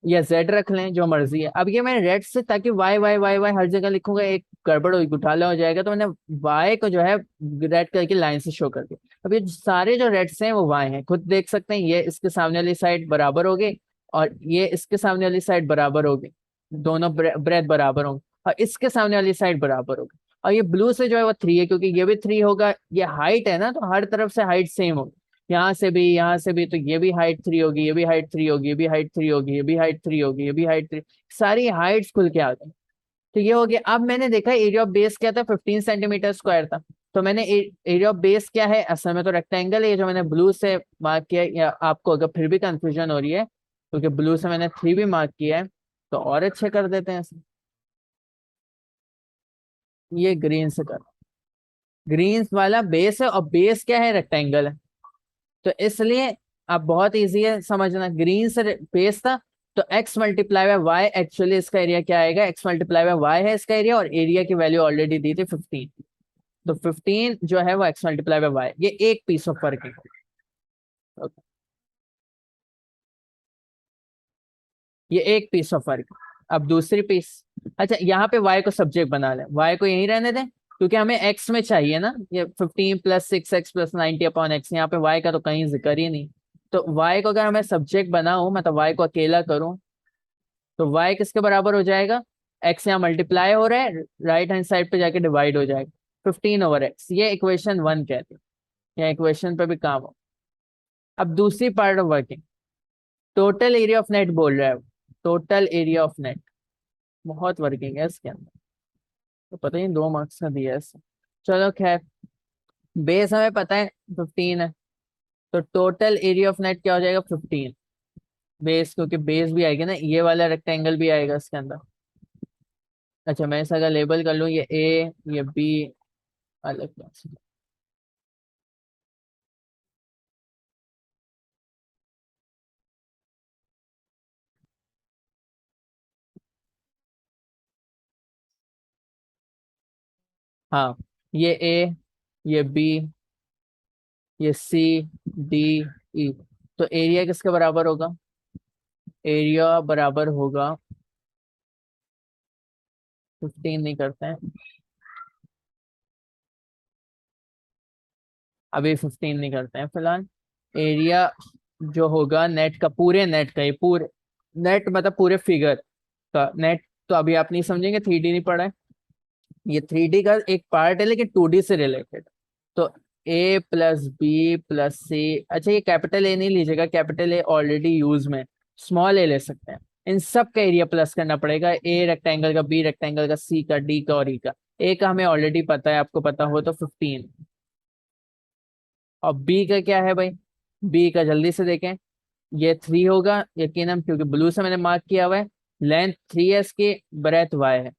या जेड रख लें जो मर्जी है। अब ये मैंने रेड से, ताकि वाई वाई वाई वाई हर जगह लिखूंगा एक गड़बड़ होगी, घोटाला हो जाएगा, तो मैंने वाई को जो है रेड कलर की लाइन से शो कर दिया। अब ये सारे जो रेड्स हैं वो वाई हैं, खुद देख सकते हैं, ये इसके सामने वाली साइड बराबर होगी, और ये इसके सामने वाली साइड बराबर होगी, दोनों ब्रेथ बराबर होंगे, और इसके सामने वाली साइड बराबर होगी। और ये ब्लू से जो है वो 3 है, क्योंकि ये भी 3 होगा, ये हाइट है ना, तो हर तरफ से हाइट सेम होगी, यहाँ से भी, यहाँ से भी, तो ये भी हाइट 3 होगी, ये भी हाइट 3 होगी, ये भी हाइट 3 होगी, ये भी हाइट 3 होगी, ये भी हाइट 3, सारी हाइट्स खुल के आ गई। तो ये हो गया। अब मैंने देखा एरिया ऑफ बेस क्या था, 15 सेंटीमीटर स्क्वायर था। तो मैंने एरिया ऑफ बेस क्या है, असल में तो रेक्टेंगल है, ये जो मैंने ब्लू से मार्क किया है, या आपको अगर फिर भी कंफ्यूजन हो रही है क्योंकि ब्लू से मैंने 3 भी मार्क किया है, तो और अच्छे कर देते हैं ऐसे। ये ग्रीन से कर, ग्रीन वाला बेस है, और बेस क्या है, रेक्टेंगल है, तो इसलिए अब बहुत इजी है समझना, ग्रीन से बेस था, तो x multiply by Y, actually इसका एरिया क्या आएगा, x मल्टीप्लाई बाय वाई है इसका एरिया, और एरिया की वैल्यू ऑलरेडी दी थी 15, तो 15 जो है वो x मल्टीप्लाई बाय वाई, ये एक पीस ऑफ फर्क है। Okay. ये एक पीस ऑफ फर्क है। अब दूसरी पीस, अच्छा यहाँ पे y को सब्जेक्ट बना लें, y को यहीं रहने दें, क्योंकि हमें x में चाहिए ना, ये 15 + 6x + 90/x, यहाँ पे y का तो कहीं जिक्र ही नहीं। तो y को अगर हमें सब्जेक्ट बनाऊं, मतलब y को अकेला करूं, तो y किसके बराबर हो जाएगा, x यहाँ मल्टीप्लाई हो रहा है, राइट हैंड साइड पे जाके डिवाइड हो जाएगा, 15/x, ये इक्वेशन 1 कहते हैं, या इक्वेशन पे भी काम हो। अब दूसरी part of working, total area of net बोल रहा है, टोटल एरिया ऑफ नेट, बहुत वर्किंग है इसके अंदर, तो पता ही 2 मार्क्स का दिया है इससे। चलो खैर, बेस हमें पता है 15 है, तो टोटल एरिया ऑफ नेट क्या हो जाएगा, 15 बेस, क्योंकि बेस भी आएगा ना, ये वाला रेक्टेंगल भी आएगा इसके अंदर। अच्छा मैं इसका लेबल कर लूँ, ये ए, ये बी, अलग क्लास। हाँ, ये ए, ये बी, ये सी, डी, ई, तो एरिया किसके बराबर होगा, एरिया बराबर होगा, 15 नहीं करते हैं अभी, 15 नहीं करते हैं फिलहाल। एरिया जो होगा नेट का, पूरे नेट का, ये पूरे नेट मतलब पूरे फिगर का नेट, तो अभी आप नहीं समझेंगे, 3D नहीं पढ़ा है। ये 3D का एक पार्ट है लेकिन 2D से रिलेटेड। तो ए प्लस बी प्लस सी, अच्छा ये कैपिटल ए नहीं लीजिएगा, कैपिटल ए ऑलरेडी यूज में, स्मॉल ए ले सकते हैं। इन सब का एरिया प्लस करना पड़ेगा, ए रेक्टेंगल का, बी रेक्टेंगल का, सी का, डी का और ई का। ए का हमें ऑलरेडी पता है, आपको पता हो तो 15। और बी का क्या है भाई, बी का जल्दी से देखें, ये 3 होगा यकीनन, क्योंकि ब्लू से मैंने मार्क किया हुआ है। लेंथ 3s की, ब्रेथ y है,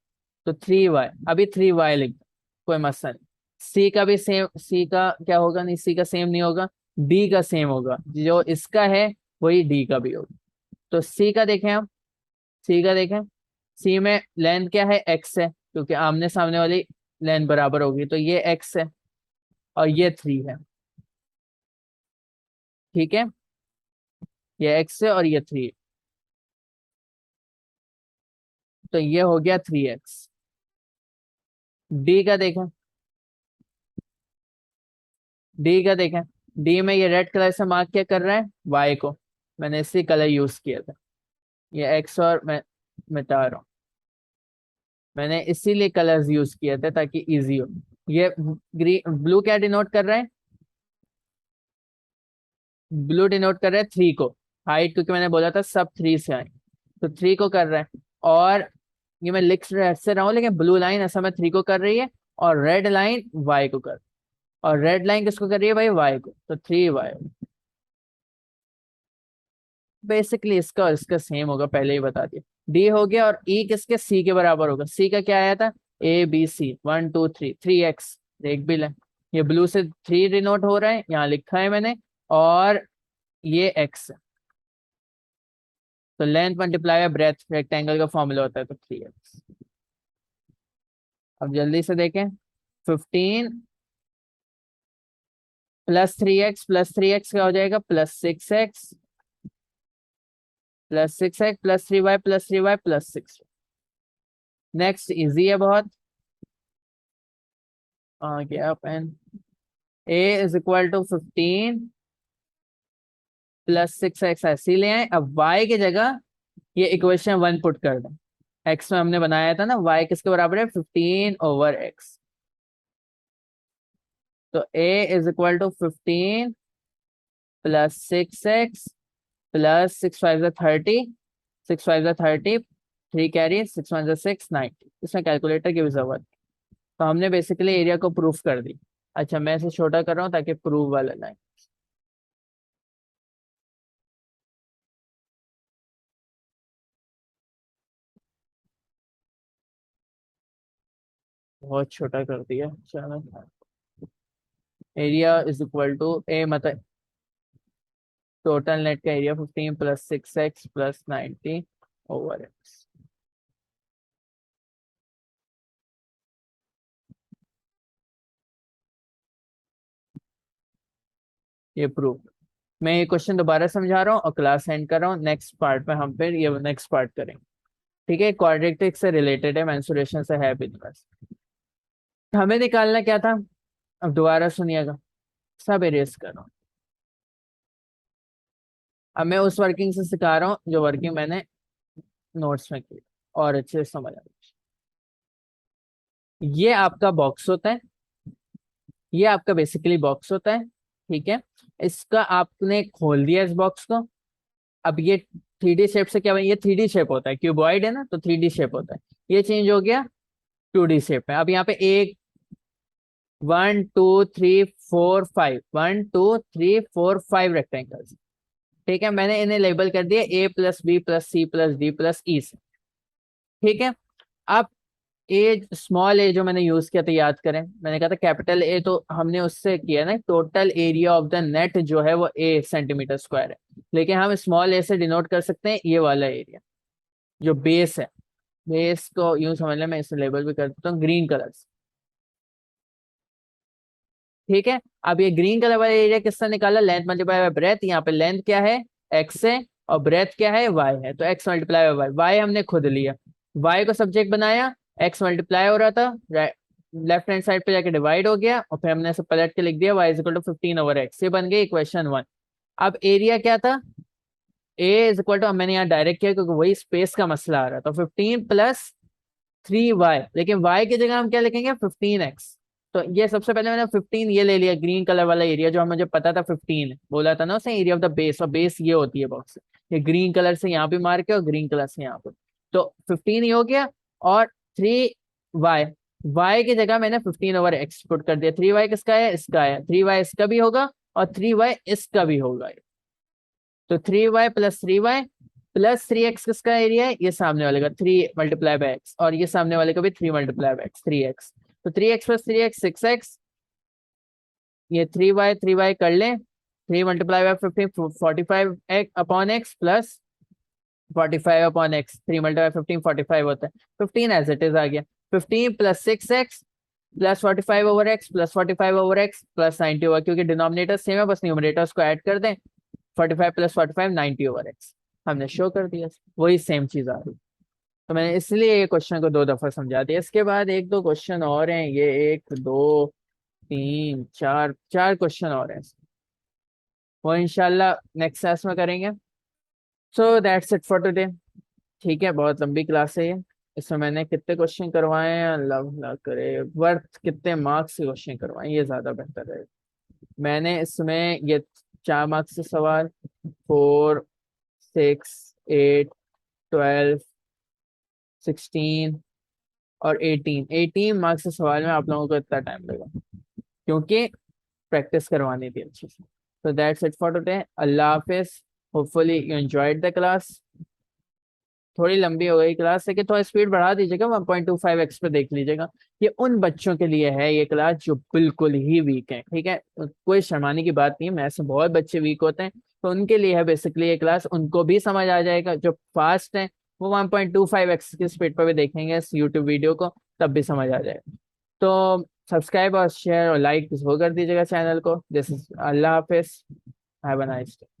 तो 3y, अभी 3y लिख दो, कोई मसला नहीं। सी का भी सेम, सी का क्या होगा, नहीं सी का सेम नहीं होगा, डी का सेम होगा, जो इसका है वही डी का भी होगा। तो सी का देखें हम, सी का देखें, सी में लेंथ क्या है, x है, क्योंकि आमने सामने वाली लेंथ बराबर होगी, तो ये x है और ये 3 है। ठीक है, ये x है और ये 3 है, तो ये हो गया 3x। डी का देखें, डी का देखें, डी में ये रेड कलर से मार्क क्या कर रहा है, वाई को, मैंने इसी कलर यूज किया था। ये एक्स और मैं मिटा रहा हूँ, मैंने इसीलिए कलर्स यूज किए थे ताकि इजी हो। ये ग्रीन ब्लू क्या डिनोट कर रहा है, ब्लू डिनोट कर रहा है 3 को, हाइट, क्योंकि मैंने बोला था सब 3 से आए, तो 3 को कर रहा है। और ये मैं लिख से रहा हूँ, लेकिन ब्लू लाइन असल में 3 को कर रही है, और रेड लाइन वाई को कर, और रेड लाइन किसको कर रही है भाई, वाई को, तो 3y। बेसिकली इसका और इसका सेम होगा, पहले ही बता दिया। डी हो गया, और ई किसके, सी के बराबर होगा। सी का क्या आया था, ए बी सी, 1 2 3, 3x, देख भी लें, ये ब्लू से 3 डिनोट हो रहा है, यहाँ लिखा है मैंने, और ये x है, तो length multiply by breath rectangle का फॉर्मूला होता है, तो 3x। अब जल्दी से देखें, 15 प्लस 3x क्या हो जाएगा, +6x, +6x, +3y, +3y, +6। Next easy है बहुत, आ गया pen. a is equal to 15 +6x, ऐसे ही ले आए। अब y की जगह ये इक्वेशन 1 पुट कर दें, x में हमने बनाया था ना, y किसके बराबर है, 15/x। तो a is equal to 15 +6x +6 5 30, 6 5 30, 3 carry, 6 1 6, 90। इसमें कैलकुलेटर की भी जरूरत, तो हमने बेसिकली एरिया को प्रूफ कर दी। अच्छा मैं इसे छोटा कर रहा हूँ ताकि प्रूफ वाला लाइन, बहुत छोटा कर दिया, चलो। एरिया इज इक्वल टू ए, मतलब टोटल नेट का एरिया 15 +6x +90/x। ये प्रूफ। मैं ये क्वेश्चन दोबारा समझा रहा हूँ और क्लास एंड कर रहा हूँ, नेक्स्ट पार्ट में हम फिर ये नेक्स्ट पार्ट करेंगे। ठीक है, क्वाड्रेटिक से रिलेटेड है, मेंसुरेशन से है भी नहीं बस। हमें निकालना क्या था, अब दोबारा सुनिएगा, सब इरेज कर रहा हूँ। अब मैं उस वर्किंग से सिखा रहा हूँ जो वर्किंग मैंने नोट्स में की, और अच्छे से समझ आ। ये आपका बॉक्स होता है, ये आपका बेसिकली बॉक्स होता है। ठीक है, इसका आपने खोल दिया इस बॉक्स को। अब ये 3D शेप से क्या बना, ये 3D शेप होता है, क्यूबॉइड है ना, तो 3D शेप होता है। ये चेंज हो गया 2D शेप में। अब यहाँ पे एक 1 2 3 4 5, 1 2 3 4 5 रेक्टेंगल्स। ठीक है, मैंने इन्हें लेबल कर दिया A + B + C + D + E से। ठीक है, अब ए, स्मॉल ए जो मैंने यूज किया था, याद करें, मैंने कहा था कैपिटल ए, तो हमने उससे किया ना, total area of the net जो है वो a cm² है, लेकिन हम स्मॉल ए से डिनोट कर सकते हैं ये वाला एरिया जो बेस है। बेस को यूं समझ लें, मैं इसे लेबल भी कर देता हूँ ग्रीन कलर से। ठीक है, अब ये ग्रीन कलर वाला एरिया किससे निकाला, लेंथ मल्टीप्लाई बाय ब्रेथ। यहाँ पे लेंथ क्या है, x है, और ब्रेथ क्या है, y है, तो x मल्टीप्लाई बाय y हमने खुद लिया, y को सब्जेक्ट बनाया, x मल्टीप्लाई हो रहा था, लेफ्ट हैंड साइड पे जाके डिवाइड हो गया, और फिर हमने सब पलट के लिख दिया y is equal to 15/x। ये बन गई इक्वेशन 1। अब एरिया क्या था, a इज इक्वल टू, मैंने यहाँ डायरेक्ट किया क्योंकि वही स्पेस का मसला आ रहा था, 15 + 3y, लेकिन y की जगह हम क्या लिखेंगे 15x। तो ये सबसे पहले मैंने 15 ये ले लिया, ग्रीन कलर वाला एरिया जो मुझे पता था 15 बोला था ना उसने, एरिया ऑफ द बेस, और बेस ये होती है बॉक्स, ये ग्रीन कलर से यहाँ पे मार के और ग्रीन कलर से यहाँ पे। तो 15 ही हो गया, और 3y, y की जगह मैंने 15/x पुट कर दिया। 3y किसका है, इसका है, 3y इसका भी होगा और 3y इसका भी होगा। तो 3y plus 3y plus 3x किसका एरिया है, ये सामने वाले का 3 × x, और ये सामने वाले का भी 3 × x 3x। तो 3x प्लस 3x 6x, ये 3y कर लें, 3 × 15 45/x प्लस 45/x, 3 × 15 45 होता है, 15 एज इट इज आ गया। 15 plus 6x plus 45/x plus 45/x plus 90 होगा, क्योंकि डिनोमिनेटर सेम है, बस न्यूमरेटर्स को ऐड कर दें। 45 प्लस 45 90/x हमने शो कर दिया, वही सेम चीज आ रही। तो मैंने इसलिए ये क्वेश्चन को 2 दफा समझा दिया। इसके बाद 1-2 क्वेश्चन और हैं, ये 1 2 3 4 क्वेश्चन और हैं, वो इंशाल्लाह नेक्स्ट क्लास में करेंगे। So that's it for today. ठीक है, बहुत लंबी क्लास है ये, इसमें मैंने कितने क्वेश्चन करवाए हैं अल्लाह भला करे, वर्थ कितने मार्क्स के क्वेश्चन करवाए ये ज्यादा बेहतर है। मैंने इसमें ये 4 मार्क्स से सवाल, 4 6 8 12 16 और 18 मार्क्स के सवाल में आप लोगों को इतना टाइम लगा, क्योंकि प्रैक्टिस करवानी थी अच्छे से। तो that's it for today, Allah Hafiz. Hopefully you enjoyed the class. थोड़ी लंबी हो गई क्लास, लेकिन थोड़ा स्पीड बढ़ा दीजिएगा, 1.25x पे देख लीजिएगा। ये उन बच्चों के लिए है ये क्लास जो बिल्कुल ही वीक है, ठीक है, कोई शर्माने की बात नहीं है, मैं से बहुत बच्चे वीक होते हैं, तो उनके लिए है बेसिकली ये क्लास, उनको भी समझ आ जाएगा। जो फास्ट है वो 1.25x की स्पीड पर भी देखेंगे इस यूट्यूब वीडियो को, तब भी समझ आ जाएगा। तो सब्सक्राइब और शेयर और लाइक वो कर दीजिएगा चैनल को। This is, Allah Hafiz, have a nice day.